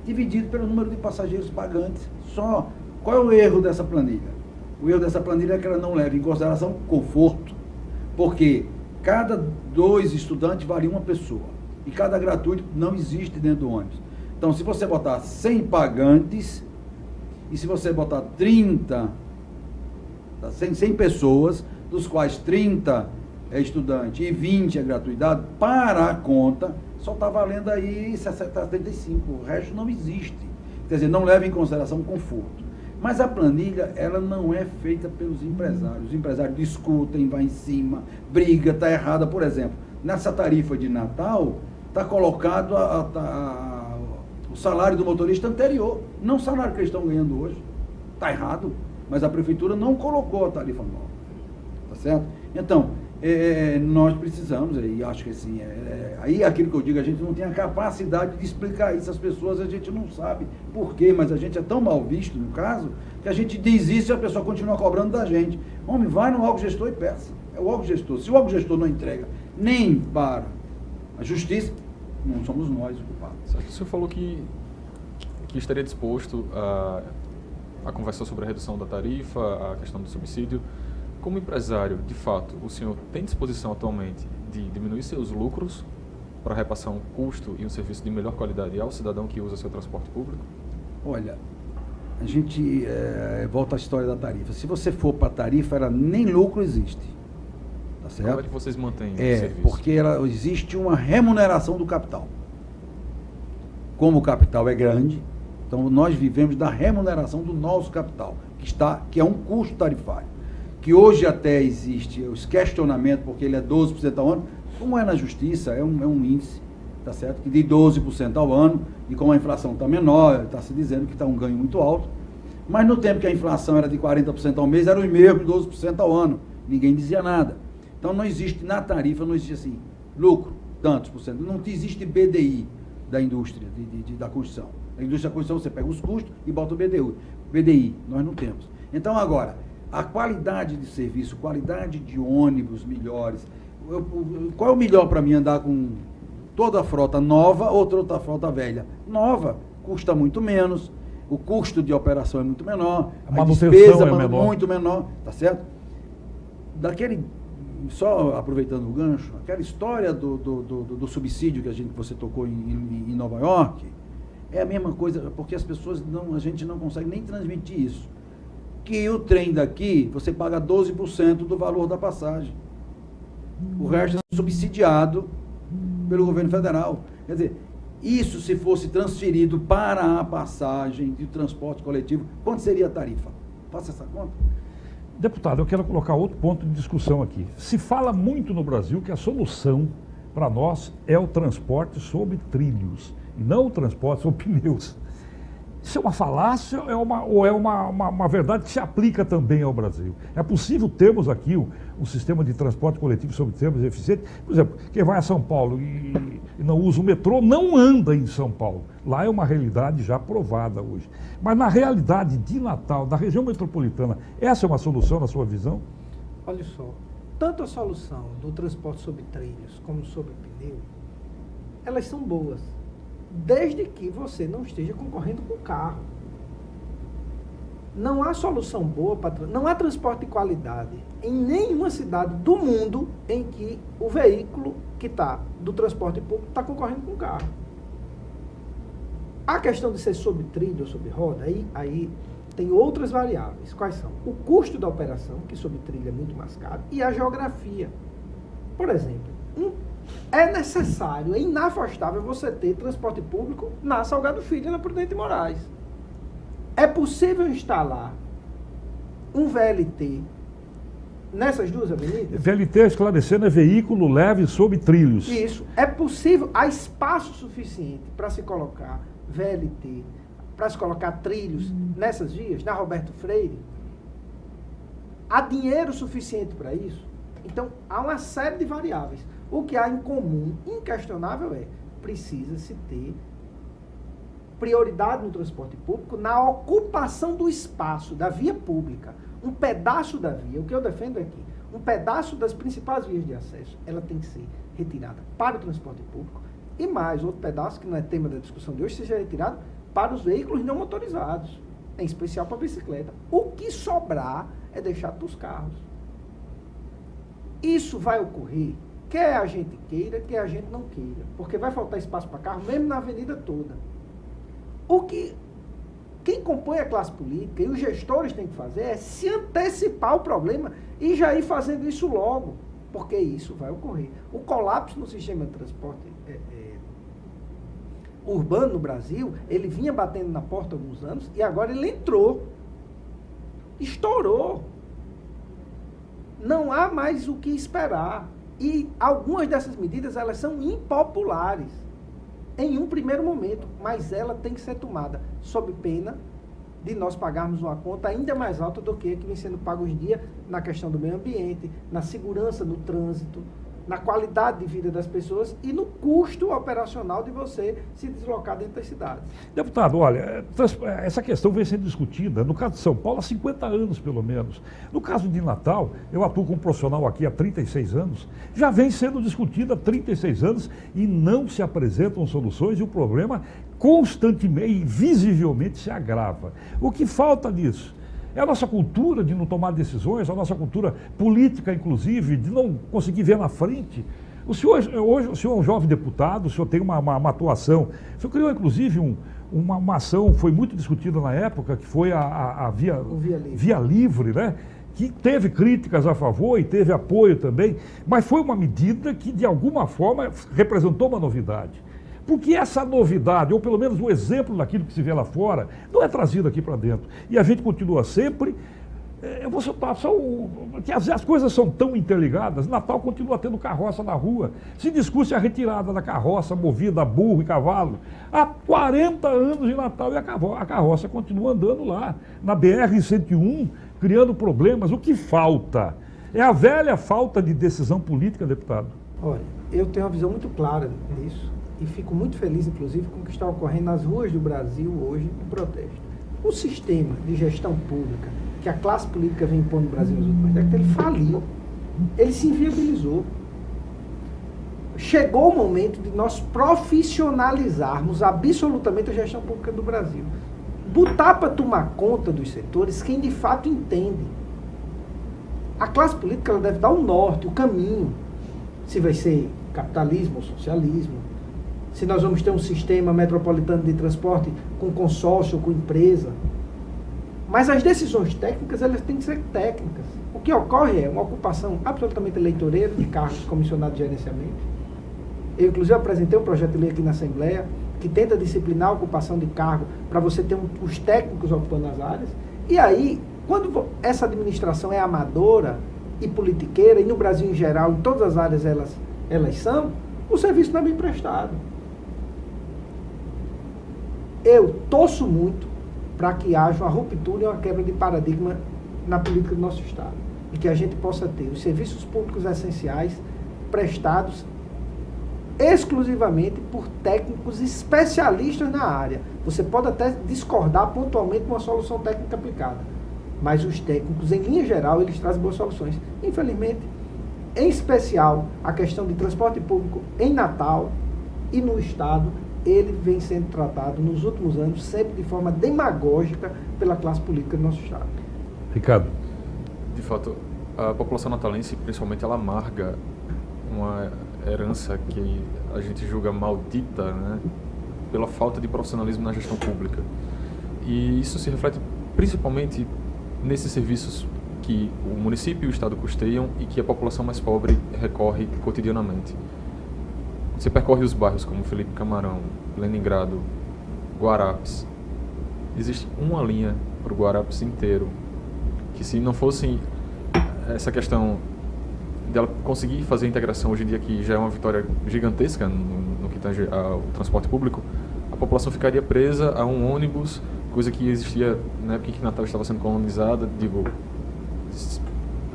dividido pelo número de passageiros pagantes. Só. Qual é o erro dessa planilha? O erro dessa planilha é que ela não leva em consideração conforto, porque cada 2 estudantes varia uma pessoa, e cada gratuito não existe dentro do ônibus. Então, se você botar 100 pagantes, e se você botar 30, 100 pessoas, dos quais 30 é estudante e 20 é gratuidade, para a conta, só está valendo aí 75, o resto não existe. Quer dizer, não leva em consideração o conforto. Mas a planilha, ela não é feita pelos empresários. Os empresários discutem, vai em cima, briga, está errada. Por exemplo, nessa tarifa de Natal, está colocado o salário do motorista anterior, não o salário que eles estão ganhando hoje. Está errado, mas a prefeitura não colocou a tarifa nova. Tá certo? Então, nós precisamos, e acho que assim, aí é aquilo que eu digo, a gente não tem a capacidade de explicar isso às pessoas, a gente não sabe por quê, mas a gente é tão mal visto no caso, que a gente diz isso e a pessoa continua cobrando da gente. Homem, vai no órgão gestor e peça. É o órgão gestor. Se o órgão gestor não entrega nem para a justiça, não somos nós os culpados. O senhor falou que estaria disposto a conversar sobre a redução da tarifa, a questão do subsídio. Como empresário, de fato, o senhor tem disposição atualmente de diminuir seus lucros para repassar um custo e um serviço de melhor qualidade ao cidadão que usa seu transporte público? Olha, a gente volta à história da tarifa. Se você for para a tarifa, nem lucro existe. Tá certo? Como é que vocês mantêm o serviço? Porque existe uma remuneração do capital. Como o capital é grande, então nós vivemos da remuneração do nosso capital, que é um custo tarifário. Que hoje até existe os questionamentos, porque ele é 12% ao ano, como é na justiça, é um índice, tá certo? Que de 12% ao ano, e como a inflação está menor, está se dizendo que está um ganho muito alto, mas no tempo que a inflação era de 40% ao mês, era o mesmo 12% ao ano, ninguém dizia nada. Então não existe, na tarifa não existe assim, lucro, tantos por cento, não existe BDI da indústria, da construção. Na indústria da construção você pega os custos e bota o BDI, nós não temos. Então agora, a qualidade de serviço, qualidade de ônibus melhores. Qual é o melhor para mim, andar com toda a frota nova ou toda a frota velha? Nova, custa muito menos, o custo de operação é muito menor, a despesa é muito menor, tá certo? Só aproveitando o gancho, aquela história do subsídio que você tocou em Nova York, é a mesma coisa, porque as pessoas a gente não consegue nem transmitir isso. Que o trem daqui, você paga 12% do valor da passagem. O resto é subsidiado pelo governo federal. Quer dizer, isso se fosse transferido para a passagem de transporte coletivo, quanto seria a tarifa? Faça essa conta. Deputado, eu quero colocar outro ponto de discussão aqui. Se fala muito no Brasil que a solução para nós é o transporte sobre trilhos, e não o transporte sobre pneus. Isso é uma falácia ou é uma verdade que se aplica também ao Brasil? É possível termos aqui um sistema de transporte coletivo sobre trilhos eficiente? Por exemplo, quem vai a São Paulo e não usa o metrô não anda em São Paulo. Lá é uma realidade já provada hoje. Mas na realidade de Natal, da região metropolitana, essa é uma solução na sua visão? Olha só, tanto a solução do transporte sobre trilhos como sobre pneu, elas são boas. Desde que você não esteja concorrendo com o carro. Não há solução boa, não há transporte de qualidade em nenhuma cidade do mundo em que o veículo que está do transporte público está concorrendo com o carro. A questão de ser sobre trilho ou sobre roda, aí tem outras variáveis. Quais são? O custo da operação, que sobre trilho é muito mais caro, e a geografia. Por exemplo, é necessário, é inafastável você ter transporte público na Salgado Filho e na Prudente de Moraes. É possível instalar um VLT nessas duas avenidas? VLT, esclarecendo, é veículo leve sob trilhos. Isso. É possível, há espaço suficiente para se colocar VLT, para se colocar trilhos nessas vias, na Roberto Freire? Há dinheiro suficiente para isso? Então, há uma série de variáveis. O que há em comum, inquestionável, precisa-se ter prioridade no transporte público na ocupação do espaço da via pública. Um pedaço da via, o que eu defendo aqui, um pedaço das principais vias de acesso, ela tem que ser retirada para o transporte público e mais outro pedaço, que não é tema da discussão de hoje, seja retirado para os veículos não motorizados, em especial para a bicicleta. O que sobrar é deixado para os carros. Isso vai ocorrer, quer a gente queira, quer a gente não queira, porque vai faltar espaço para carro, mesmo na avenida toda. Quem compõe a classe política e os gestores têm que fazer é se antecipar ao problema e já ir fazendo isso logo, porque isso vai ocorrer. O colapso no sistema de transporte urbano no Brasil, ele vinha batendo na porta há alguns anos e agora ele entrou, estourou. Não há mais o que esperar. E algumas dessas medidas, elas são impopulares em um primeiro momento, mas ela tem que ser tomada sob pena de nós pagarmos uma conta ainda mais alta do que vem sendo pago hoje em dia na questão do meio ambiente, na segurança no trânsito, na qualidade de vida das pessoas e no custo operacional de você se deslocar dentro das cidades. Deputado, olha, essa questão vem sendo discutida, no caso de São Paulo, há 50 anos, pelo menos. No caso de Natal, eu atuo como profissional aqui há 36 anos, já vem sendo discutida há 36 anos e não se apresentam soluções e o problema constantemente e visivelmente se agrava. O que falta nisso? É a nossa cultura de não tomar decisões, a nossa cultura política, inclusive, de não conseguir ver na frente. O senhor, hoje, o senhor é um jovem deputado, o senhor tem uma atuação. O senhor criou, inclusive, uma ação, foi muito discutida na época, que foi a Via Livre, né? Que teve críticas a favor e teve apoio também, mas foi uma medida que, de alguma forma, representou uma novidade. Porque essa novidade, ou pelo menos o exemplo daquilo que se vê lá fora, não é trazido aqui para dentro. E a gente continua sempre, eu vou soltar só que as coisas são tão interligadas. Natal continua tendo carroça na rua. Se discute a retirada da carroça movida a burro e cavalo. Há 40 anos de Natal e a carroça continua andando lá, na BR-101, criando problemas. O que falta? É a velha falta de decisão política, deputado. Olha, eu tenho uma visão muito clara nisso. E fico muito feliz, inclusive, com o que está ocorrendo nas ruas do Brasil hoje em protesto. O sistema de gestão pública que a classe política vem impondo no Brasil nas últimas décadas, ele faliu. Ele se inviabilizou. Chegou o momento de nós profissionalizarmos absolutamente a gestão pública do Brasil. Botar para tomar conta dos setores quem de fato entende. A classe política ela deve dar o norte, o caminho. Se vai ser capitalismo ou socialismo. Se nós vamos ter um sistema metropolitano de transporte com consórcio, com empresa. Mas as decisões técnicas, elas têm que ser técnicas. O que ocorre é uma ocupação absolutamente eleitoreira de cargos de comissionado de gerenciamento. Eu, inclusive, apresentei um projeto de lei aqui na Assembleia que tenta disciplinar a ocupação de cargo para você ter os técnicos ocupando as áreas. E aí, quando essa administração é amadora e politiqueira, e no Brasil em geral, em todas as áreas elas são, o serviço não é bem prestado. Eu torço muito para que haja uma ruptura e uma quebra de paradigma na política do nosso Estado. E que a gente possa ter os serviços públicos essenciais prestados exclusivamente por técnicos especialistas na área. Você pode até discordar pontualmente de uma solução técnica aplicada, mas os técnicos, em linha geral, eles trazem boas soluções. Infelizmente, em especial, a questão de transporte público em Natal e no Estado, ele vem sendo tratado nos últimos anos sempre de forma demagógica pela classe política do nosso Estado. Ricardo. De fato, a população natalense, principalmente, ela amarga uma herança que a gente julga maldita, né, pela falta de profissionalismo na gestão pública. E isso se reflete principalmente nesses serviços que o município e o Estado custeiam e que a população mais pobre recorre cotidianamente. Você percorre os bairros como Felipe Camarão, Leningrado, Guarapes. Existe uma linha para o Guarapes inteiro, que se não fosse essa questão dela conseguir fazer a integração hoje em dia, que já é uma vitória gigantesca no que tange ao transporte público, a população ficaria presa a um ônibus, coisa que existia na época em que Natal estava sendo colonizada, digo,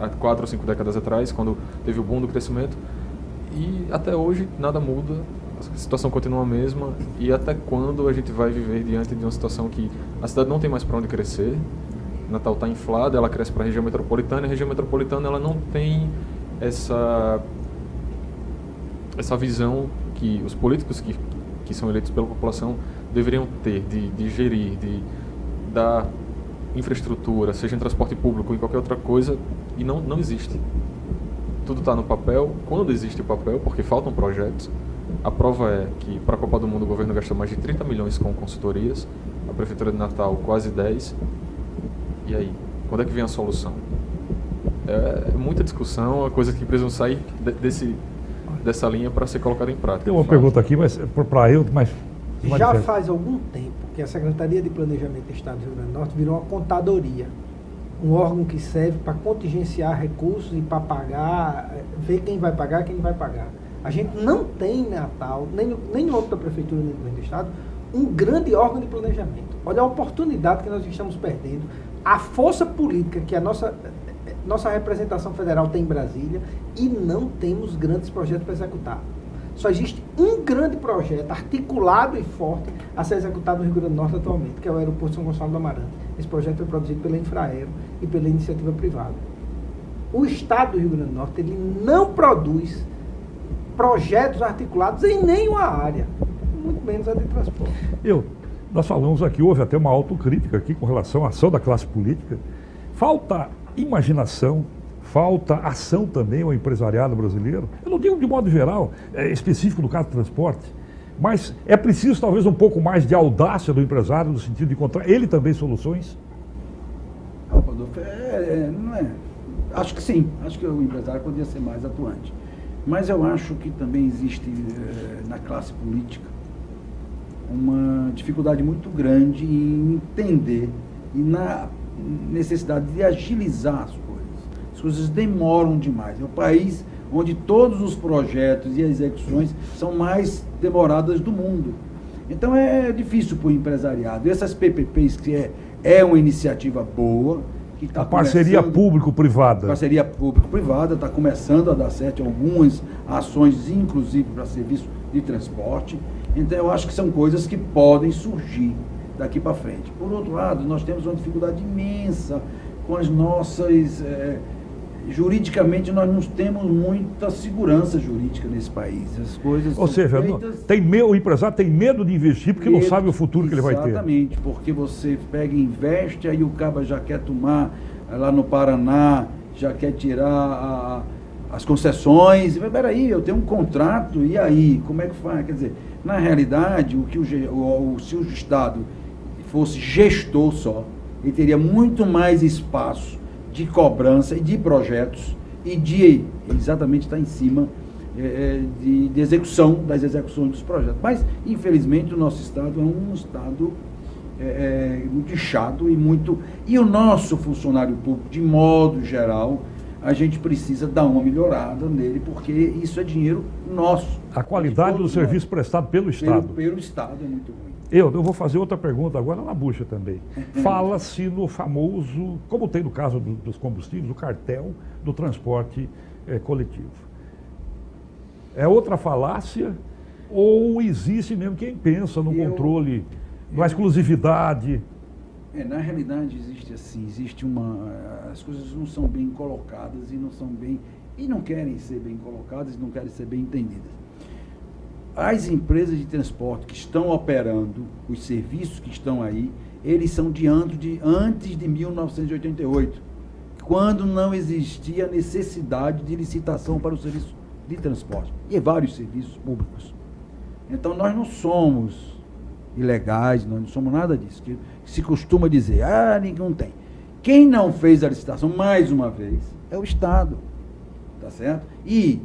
há 4 ou 5 décadas atrás, quando teve o boom do crescimento, e até hoje nada muda, a situação continua a mesma, e até quando a gente vai viver diante de uma situação que a cidade não tem mais para onde crescer, Natal está inflada, ela cresce para a região metropolitana, e a região metropolitana ela não tem essa visão que os políticos que são eleitos pela população deveriam ter, de gerir, de dar infraestrutura, seja em transporte público ou em qualquer outra coisa, e não existe. Tudo está no papel, quando existe o papel, porque faltam projetos. A prova é que para a Copa do Mundo o governo gastou mais de 30 milhões com consultorias, a Prefeitura de Natal quase 10. E aí, quando é que vem a solução? É muita discussão, é coisa que precisam sair dessa linha para ser colocada em prática. Tem uma pergunta aqui, mas para eu, mas já faz algum tempo que a Secretaria de Planejamento do Estado do Rio Grande do Norte virou uma contadoria, um órgão que serve para contingenciar recursos e para pagar, ver quem vai pagar, quem vai pagar. A gente não tem em Natal, nem no âmbito da Prefeitura, nem no governo do Estado, um grande órgão de planejamento. Olha a oportunidade que nós estamos perdendo, a força política que a nossa representação federal tem em Brasília, e não temos grandes projetos para executar. Só existe um grande projeto articulado e forte a ser executado no Rio Grande do Norte atualmente, que é o aeroporto São Gonçalo do Amarante. Esse projeto foi produzido pela Infraero e pela iniciativa privada. O Estado do Rio Grande do Norte ele não produz projetos articulados em nenhuma área, muito menos a de transporte. Nós falamos aqui, houve até uma autocrítica aqui com relação à ação da classe política. Falta imaginação, falta ação também ao empresariado brasileiro. Eu não digo de modo geral, específico no caso do transporte, mas é preciso talvez um pouco mais de audácia do empresário no sentido de encontrar ele também soluções? Rodolfo, não é. Acho que sim, acho que o empresário poderia ser mais atuante. Mas eu acho que também existe na classe política uma dificuldade muito grande em entender e na necessidade de agilizar as coisas. As coisas demoram demais. É um país onde todos os projetos e execuções são mais demoradas do mundo. Então é difícil para o empresariado. Essas PPPs, que é uma iniciativa boa, que está parceria público-privada. Parceria público-privada, está começando a dar certo em algumas ações, inclusive para serviço de transporte. Então eu acho que são coisas que podem surgir daqui para frente. Por outro lado, nós temos uma dificuldade imensa com as nossas... juridicamente, nós não temos muita segurança jurídica nesse país. As coisas Ou seja, o empresário tem medo de investir porque não sabe o futuro que ele vai ter. Exatamente, porque você pega e investe, aí o caba já quer tomar, lá no Paraná, já quer tirar as concessões. Peraí, eu tenho um contrato, e aí? Como é que faz? Quer dizer, na realidade, se o Estado fosse gestor só, ele teria muito mais espaço de cobrança e de projetos e de exatamente estar em cima de execução, das execuções dos projetos. Mas, infelizmente, o nosso Estado é um Estado muito inchado e o nosso funcionário público, de modo geral, a gente precisa dar uma melhorada nele, porque isso é dinheiro nosso. A qualidade do serviço prestado pelo Estado. Pelo Estado é muito ruim. Eu vou fazer outra pergunta agora na bucha também. Fala-se no famoso, como tem no caso dos combustíveis, o cartel do transporte coletivo. É outra falácia ou existe mesmo quem pensa no controle, na exclusividade? Na realidade existe as coisas não são bem colocadas e não querem ser bem colocadas e não querem ser bem entendidas. As empresas de transporte que estão operando, os serviços que estão aí, eles são de antes de 1988, quando não existia necessidade de licitação para o serviço de transporte e vários serviços públicos. Então, nós não somos ilegais, nós não somos nada disso, que se costuma dizer, ninguém tem. Quem não fez a licitação, mais uma vez, é o Estado, tá certo? E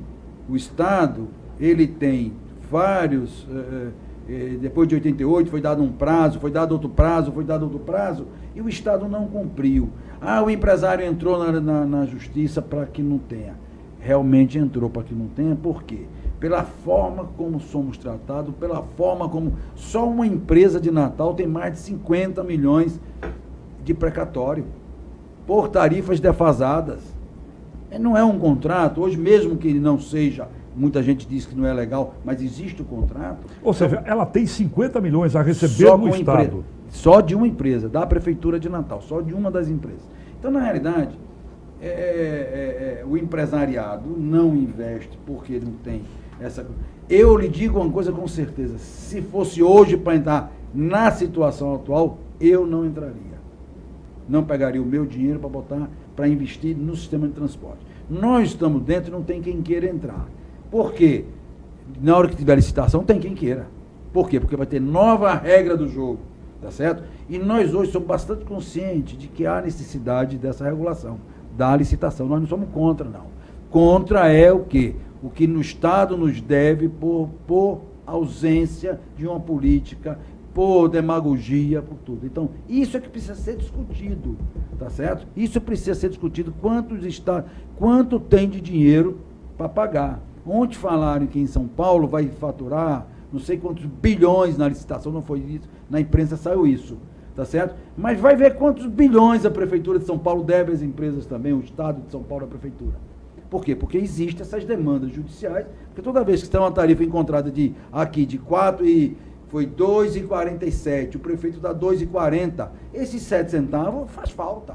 o Estado, ele tem vários, depois de 88 foi dado um prazo, foi dado outro prazo, e o Estado não cumpriu. O empresário entrou na justiça para que não tenha. Realmente entrou para que não tenha, por quê? Pela forma como somos tratados, pela forma como só uma empresa de Natal tem mais de 50 milhões de precatório, por tarifas defasadas. Não é um contrato, hoje mesmo que não seja, muita gente diz que não é legal, mas existe o contrato. Ou seja, ela tem 50 milhões a receber do Estado. Só de uma empresa, da Prefeitura de Natal, só de uma das empresas. Então, na realidade, o empresariado não investe porque não tem essa... Eu lhe digo uma coisa com certeza, se fosse hoje para entrar na situação atual, eu não entraria. Não pegaria o meu dinheiro para botar, para investir no sistema de transporte. Nós estamos dentro e não tem quem queira entrar. Por quê? Na hora que tiver licitação, tem quem queira. Por quê? Porque vai ter nova regra do jogo, tá certo? E nós hoje somos bastante conscientes de que há necessidade dessa regulação, da licitação. Nós não somos contra, não. Contra é o quê? O que no Estado nos deve por ausência de uma política, por demagogia, por tudo. Então, isso é que precisa ser discutido, tá certo? Isso precisa ser discutido, quanto tem de dinheiro para pagar. Ontem falaram que em São Paulo vai faturar não sei quantos bilhões na licitação, não foi isso, na imprensa saiu isso, tá certo? Mas vai ver quantos bilhões a Prefeitura de São Paulo deve às empresas também, o Estado de São Paulo, a Prefeitura. Por quê? Porque existem essas demandas judiciais, porque toda vez que tem uma tarifa encontrada de 4 e foi 2,47, o prefeito dá 2,40, esses 7 centavos faz falta.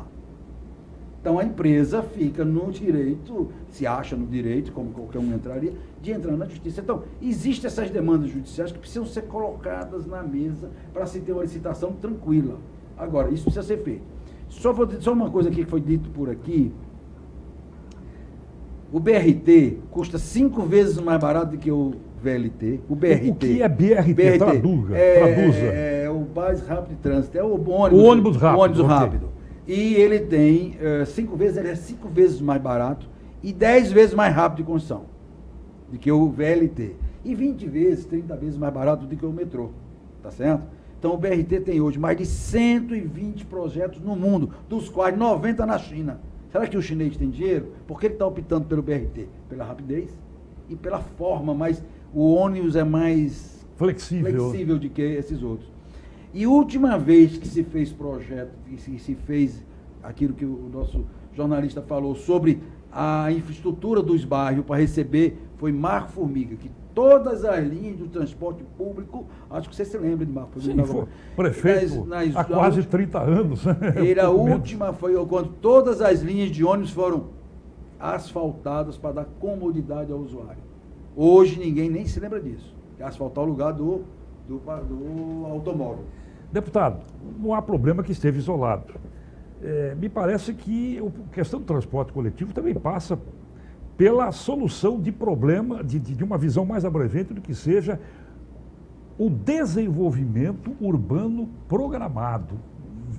Então a empresa fica no direito, se acha no direito, como qualquer um entraria, de entrar na justiça. Então, existem essas demandas judiciais que precisam ser colocadas na mesa para se ter uma licitação tranquila. Agora, isso precisa ser feito. Só uma coisa aqui que foi dito por aqui, o BRT custa 5 vezes mais barato do que o VLT. O BRT. O que é BRT? Traduza. É o mais rápido de trânsito, é o ônibus rápido. O ônibus rápido. E ele tem 5 vezes, ele é 5 vezes mais barato e 10 vezes mais rápido de construção do que o VLT. E 20 vezes, 30 vezes mais barato do que o metrô, tá certo? Então o BRT tem hoje mais de 120 projetos no mundo, dos quais 90 na China. Será que o chinês tem dinheiro? Por que ele está optando pelo BRT? Pela rapidez e pela forma, mas o ônibus é mais flexível do que esses outros. E última vez que se fez projeto, que se fez aquilo que o nosso jornalista falou sobre a infraestrutura dos bairros para receber, foi Marco Formiga, que todas as linhas do transporte público, acho que você se lembra de Marco Formiga. Sim, foi prefeito há quase 30 anos. A última foi quando todas as linhas de ônibus foram asfaltadas para dar comodidade ao usuário. Hoje ninguém nem se lembra disso. É asfaltar o lugar do automóvel. Deputado, não há problema que esteja isolado. Me parece que a questão do transporte coletivo também passa pela solução de problema, de uma visão mais abrangente do que seja o desenvolvimento urbano programado,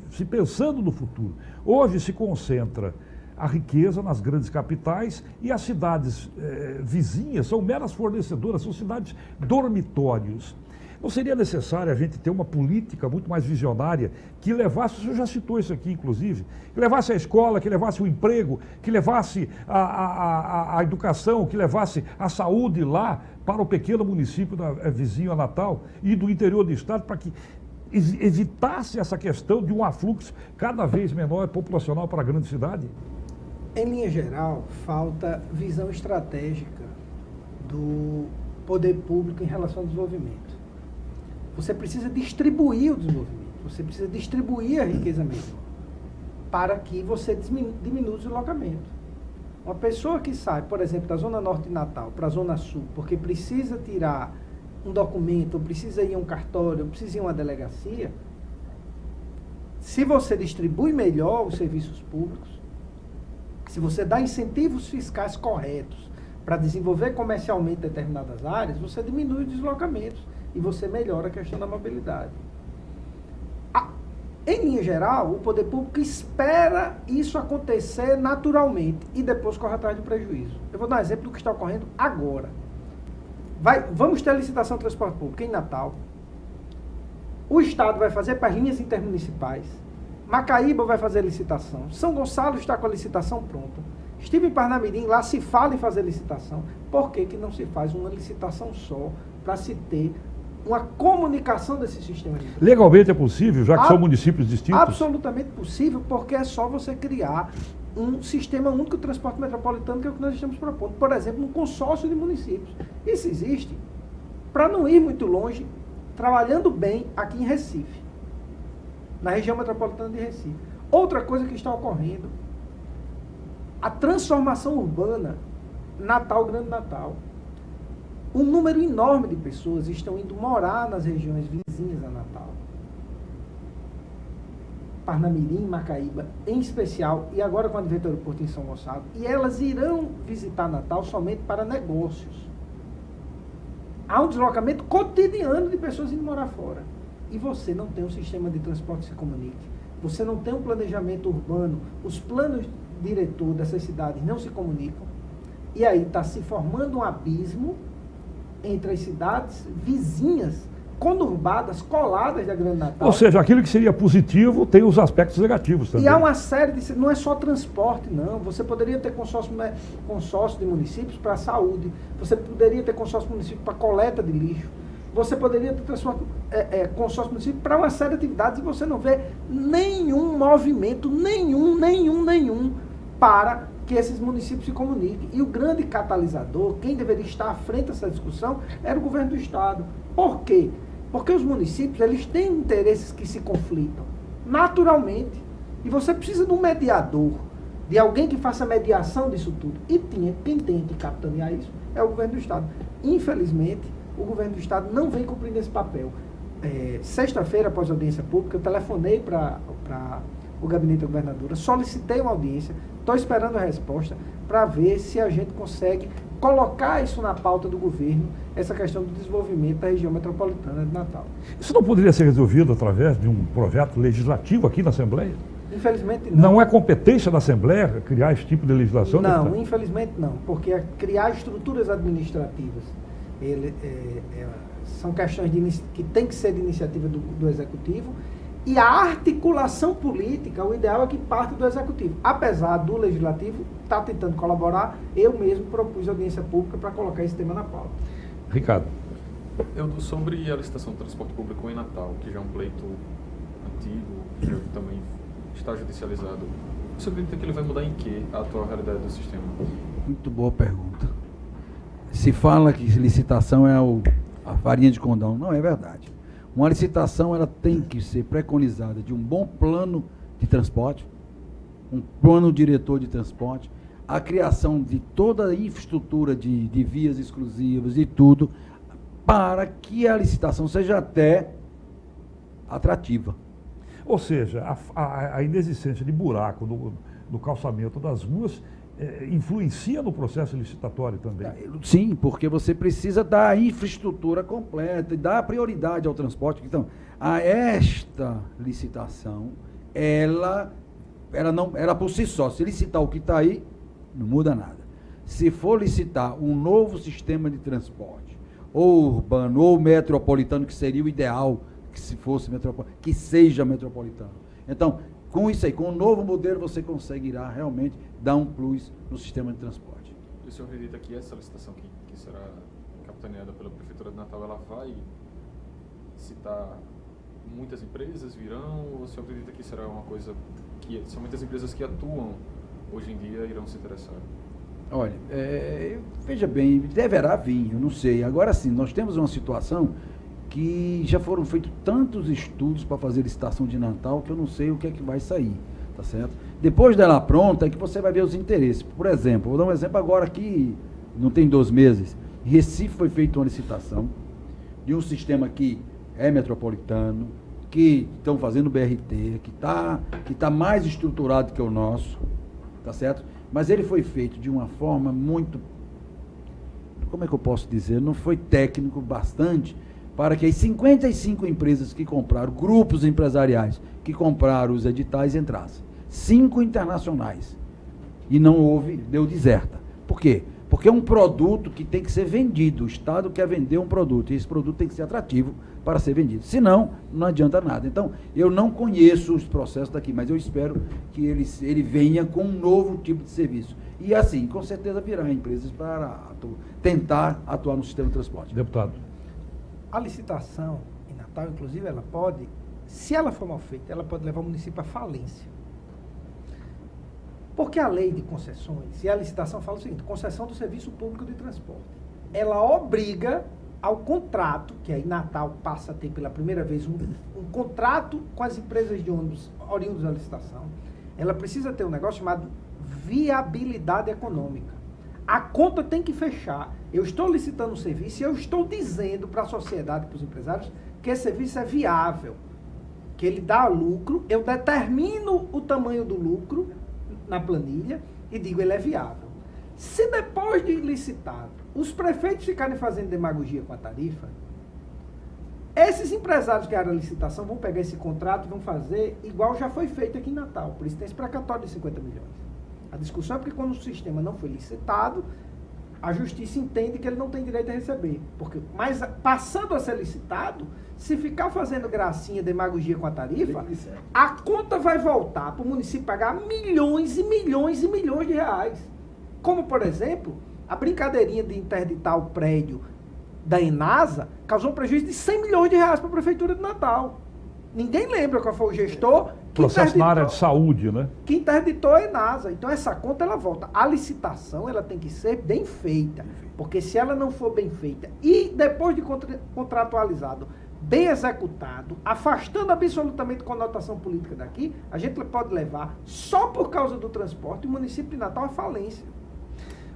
se pensando no futuro. Hoje se concentra a riqueza nas grandes capitais e as cidades vizinhas são meras fornecedoras, são cidades dormitórios. Não seria necessário a gente ter uma política muito mais visionária que levasse, o senhor já citou isso aqui, inclusive, que levasse a escola, que levasse o emprego, que levasse a educação, que levasse a saúde lá para o pequeno município vizinho a Natal e do interior do estado, para que evitasse essa questão de um afluxo cada vez menor populacional para a grande cidade? Em linha geral, falta visão estratégica do poder público em relação ao desenvolvimento. Você precisa distribuir o desenvolvimento, você precisa distribuir a riqueza mesmo, para que você diminua o deslocamento. Uma pessoa que sai, por exemplo, da Zona Norte de Natal para a Zona Sul, porque precisa tirar um documento, ou precisa ir a um cartório, ou precisa ir a uma delegacia, Se você distribui melhor os serviços públicos, se você dá incentivos fiscais corretos para desenvolver comercialmente determinadas áreas, você diminui os deslocamentos e você melhora a questão da mobilidade. Em linha geral, o poder público espera isso acontecer naturalmente e depois corre atrás do prejuízo. Eu vou dar um exemplo do que está ocorrendo agora. Vamos ter a licitação de transporte público em Natal. O Estado vai fazer para as linhas intermunicipais. Macaíba vai fazer licitação. São Gonçalo está com a licitação pronta. Estive em Parnamirim, lá se fala em fazer licitação. Por que não se faz uma licitação só para se ter uma comunicação desse sistema de transporte? Legalmente é possível, já que são municípios distintos? Absolutamente possível, porque é só você criar um sistema único de transporte metropolitano, que é o que nós estamos propondo. Por exemplo, um consórcio de municípios. Isso existe para não ir muito longe, trabalhando bem aqui em Recife, na região metropolitana de Recife. Outra coisa que está ocorrendo, a transformação urbana, Natal, Grande Natal. Um número enorme de pessoas estão indo morar nas regiões vizinhas a Natal. Parnamirim, Macaíba, em especial, e agora com a advento do aeroporto em São Gonçalo, e elas irão visitar Natal somente para negócios. Há um deslocamento cotidiano de pessoas indo morar fora. E você não tem um sistema de transporte que se comunique. Você não tem um planejamento urbano. Os planos diretor dessas cidades não se comunicam. E aí está se formando um abismo entre as cidades vizinhas, conurbadas, coladas da Grande Natal. Ou seja, aquilo que seria positivo tem os aspectos negativos também. E há uma série de... Não é só transporte, não. Você poderia ter consórcio de municípios para a saúde. Você poderia ter consórcio de municípios para coleta de lixo. Você poderia ter consórcio de municípios para uma série de atividades e você não vê nenhum movimento, nenhum, para que esses municípios se comuniquem. E o grande catalisador, quem deveria estar à frente dessa discussão, era o governo do Estado. Por quê? Porque os municípios, eles têm interesses que se conflitam, naturalmente. E você precisa de um mediador, de alguém que faça mediação disso tudo. E quem tem que capitanear isso é o governo do Estado. Infelizmente, o governo do Estado não vem cumprindo esse papel. Sexta-feira, após a audiência pública, eu telefonei para o gabinete da governadora, solicitei uma audiência, estou esperando a resposta para ver se a gente consegue colocar isso na pauta do governo, essa questão do desenvolvimento da região metropolitana de Natal. Isso não poderia ser resolvido através de um projeto legislativo aqui na Assembleia? Infelizmente não. Não é competência da Assembleia criar esse tipo de legislação? Não, deputado? infelizmente não, porque criar estruturas administrativas são questões que têm que ser de iniciativa do Executivo, e a articulação política, o ideal é que parte do Executivo. Apesar do Legislativo estar tentando colaborar, eu mesmo propus audiência pública para colocar esse tema na pauta. Ricardo. Sobre a licitação de transporte público em Natal, que já é um pleito antigo, que também está judicializado, você acredita que ele vai mudar em quê a atual realidade do sistema? Muito boa pergunta. Se fala que licitação é a farinha de condão. Não é verdade. Uma licitação, ela tem que ser preconizada de um bom plano de transporte, um plano diretor de transporte, a criação de toda a infraestrutura de vias exclusivas e tudo, para que a licitação seja até atrativa. Ou seja, a inexistência de buraco no calçamento das ruas influencia no processo licitatório também? Sim, porque você precisa da infraestrutura completa e dar prioridade ao transporte. Então, esta licitação, ela por si só, se licitar o que está aí, não muda nada. Se for licitar um novo sistema de transporte, ou urbano, ou metropolitano, que seria o ideal, que se fosse metropolitano, que seja metropolitano. Então, com isso aí, com o novo modelo, você conseguirá realmente dar um plus no sistema de transporte. E o senhor acredita que essa licitação que será capitaneada pela Prefeitura de Natal, ela vai citar muitas empresas, virão, ou o senhor acredita que será uma coisa que somente as empresas que atuam hoje em dia irão se interessar? Olha, veja bem, deverá vir, eu não sei. Agora sim, nós temos uma situação que já foram feitos tantos estudos para fazer licitação de Natal que eu não sei o que é que vai sair, tá certo? Depois dela pronta é que você vai ver os interesses. Por exemplo, vou dar um exemplo agora aqui, não tem 2 meses, em Recife foi feita uma licitação de um sistema que é metropolitano, que estão fazendo BRT, que tá mais estruturado que o nosso, tá certo? Mas ele foi feito de uma forma muito, como é que eu posso dizer, não foi técnico bastante para que as 55 empresas que compraram, grupos empresariais que compraram os editais entrassem. 5 internacionais. E não deu deserta. Por quê? Porque é um produto que tem que ser vendido. O Estado quer vender um produto e esse produto tem que ser atrativo para ser vendido. Senão, não adianta nada. Então, eu não conheço os processos daqui, mas eu espero que ele venha com um novo tipo de serviço. E assim, com certeza virá empresas para tentar atuar no sistema de transporte. Deputado. A licitação em Natal, inclusive, ela pode, se ela for mal feita, ela pode levar o município à falência. Porque a lei de concessões e a licitação fala o seguinte: concessão do serviço público de transporte. Ela obriga ao contrato, que aí Natal passa a ter pela primeira vez um contrato com as empresas de ônibus oriundos da licitação. Ela precisa ter um negócio chamado viabilidade econômica. A conta tem que fechar. Eu estou licitando um serviço e eu estou dizendo para a sociedade, para os empresários, que esse serviço é viável, que ele dá lucro. Eu determino o tamanho do lucro na planilha e digo ele é viável. Se depois de licitado os prefeitos ficarem fazendo demagogia com a tarifa, esses empresários que eram a licitação vão pegar esse contrato e vão fazer igual já foi feito aqui em Natal. Por isso tem esse precatório de 50 milhões. A discussão é porque quando o sistema não foi licitado, a justiça entende que ele não tem direito a receber. Mas passando a ser licitado, se ficar fazendo gracinha, demagogia com a tarifa, a conta vai voltar para o município pagar milhões e milhões e milhões de reais. Como, por exemplo, a brincadeirinha de interditar o prédio da Enasa causou um prejuízo de 100 milhões de reais para a Prefeitura de Natal. Ninguém lembra qual foi o gestor que processo na área de saúde, né? Que interditou a Enasa. Então essa conta ela volta. A licitação ela tem que ser bem feita, porque se ela não for bem feita e depois de contratualizado, bem executado, afastando absolutamente conotação política daqui, a gente pode levar, só por causa do transporte, o município de Natal à falência.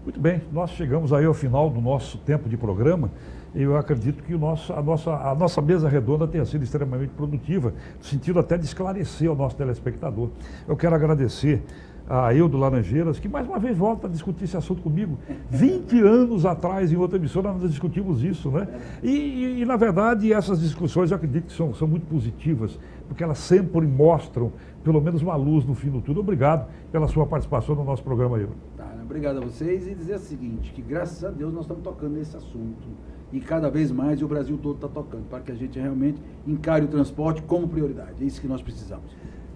Muito bem, nós chegamos aí ao final do nosso tempo de programa. Eu acredito que a nossa mesa redonda tenha sido extremamente produtiva, no sentido até de esclarecer ao nosso telespectador. Eu quero agradecer a Eudo Laranjeiras, que mais uma vez volta a discutir esse assunto comigo. 20 anos atrás, em outra emissora, nós discutimos isso, né? E na verdade, essas discussões eu acredito que são muito positivas, porque elas sempre mostram, pelo menos, uma luz no fim do tudo. Obrigado pela sua participação no nosso programa, Eudo. Obrigado a vocês e dizer o seguinte, que graças a Deus nós estamos tocando nesse assunto. E cada vez mais o Brasil todo está tocando, para que a gente realmente encare o transporte como prioridade. É isso que nós precisamos.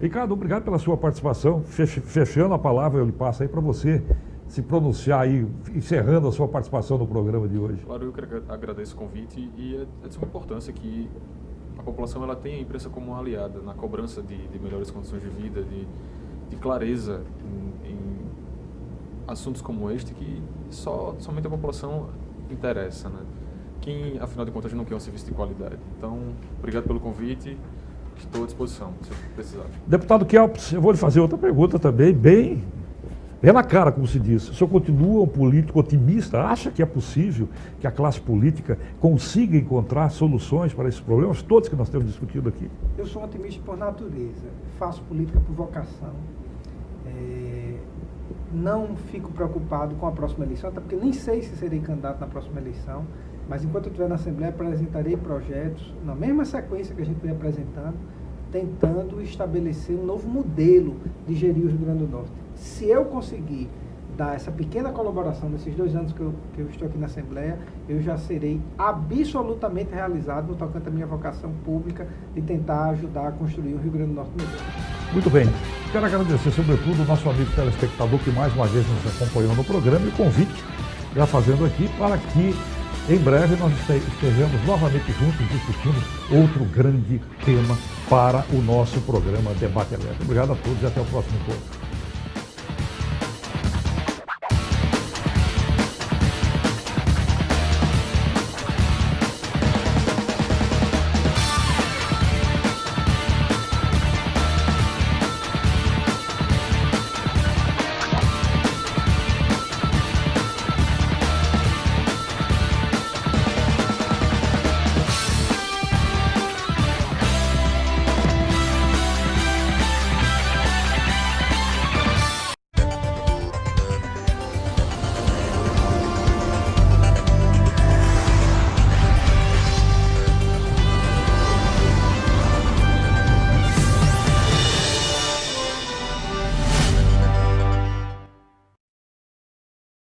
Ricardo, obrigado pela sua participação. Fechando a palavra, eu lhe passo aí para você se pronunciar aí, encerrando a sua participação no programa de hoje. Claro, eu agradeço o convite e é de suma importância que a população ela tenha a imprensa como uma aliada na cobrança de melhores condições de vida, de clareza em assuntos como este que somente a população interessa, né? Quem, afinal de contas, não quer um serviço de qualidade. Então, obrigado pelo convite, estou à disposição, se precisar. Deputado Kelps, eu vou lhe fazer outra pergunta também, bem na cara, como se diz. O senhor continua um político otimista? Acha que é possível que a classe política consiga encontrar soluções para esses problemas todos que nós temos discutido aqui? Eu sou um otimista por natureza, faço política por vocação. Não fico preocupado com a próxima eleição, até porque nem sei se serei candidato na próxima eleição, mas enquanto eu estiver na Assembleia, apresentarei projetos, na mesma sequência que a gente vem apresentando, tentando estabelecer um novo modelo de gerir o Rio Grande do Norte. Se eu conseguir dar essa pequena colaboração nesses 2 anos que eu estou aqui na Assembleia, eu já serei absolutamente realizado no tocante à minha vocação pública de tentar ajudar a construir o Rio Grande do Norte melhor. Muito bem. Quero agradecer, sobretudo, o nosso amigo telespectador que mais uma vez nos acompanhou no programa e o convite já fazendo aqui para que em breve nós estejamos novamente juntos discutindo outro grande tema para o nosso programa Debate Aberto. Obrigado a todos e até o próximo encontro.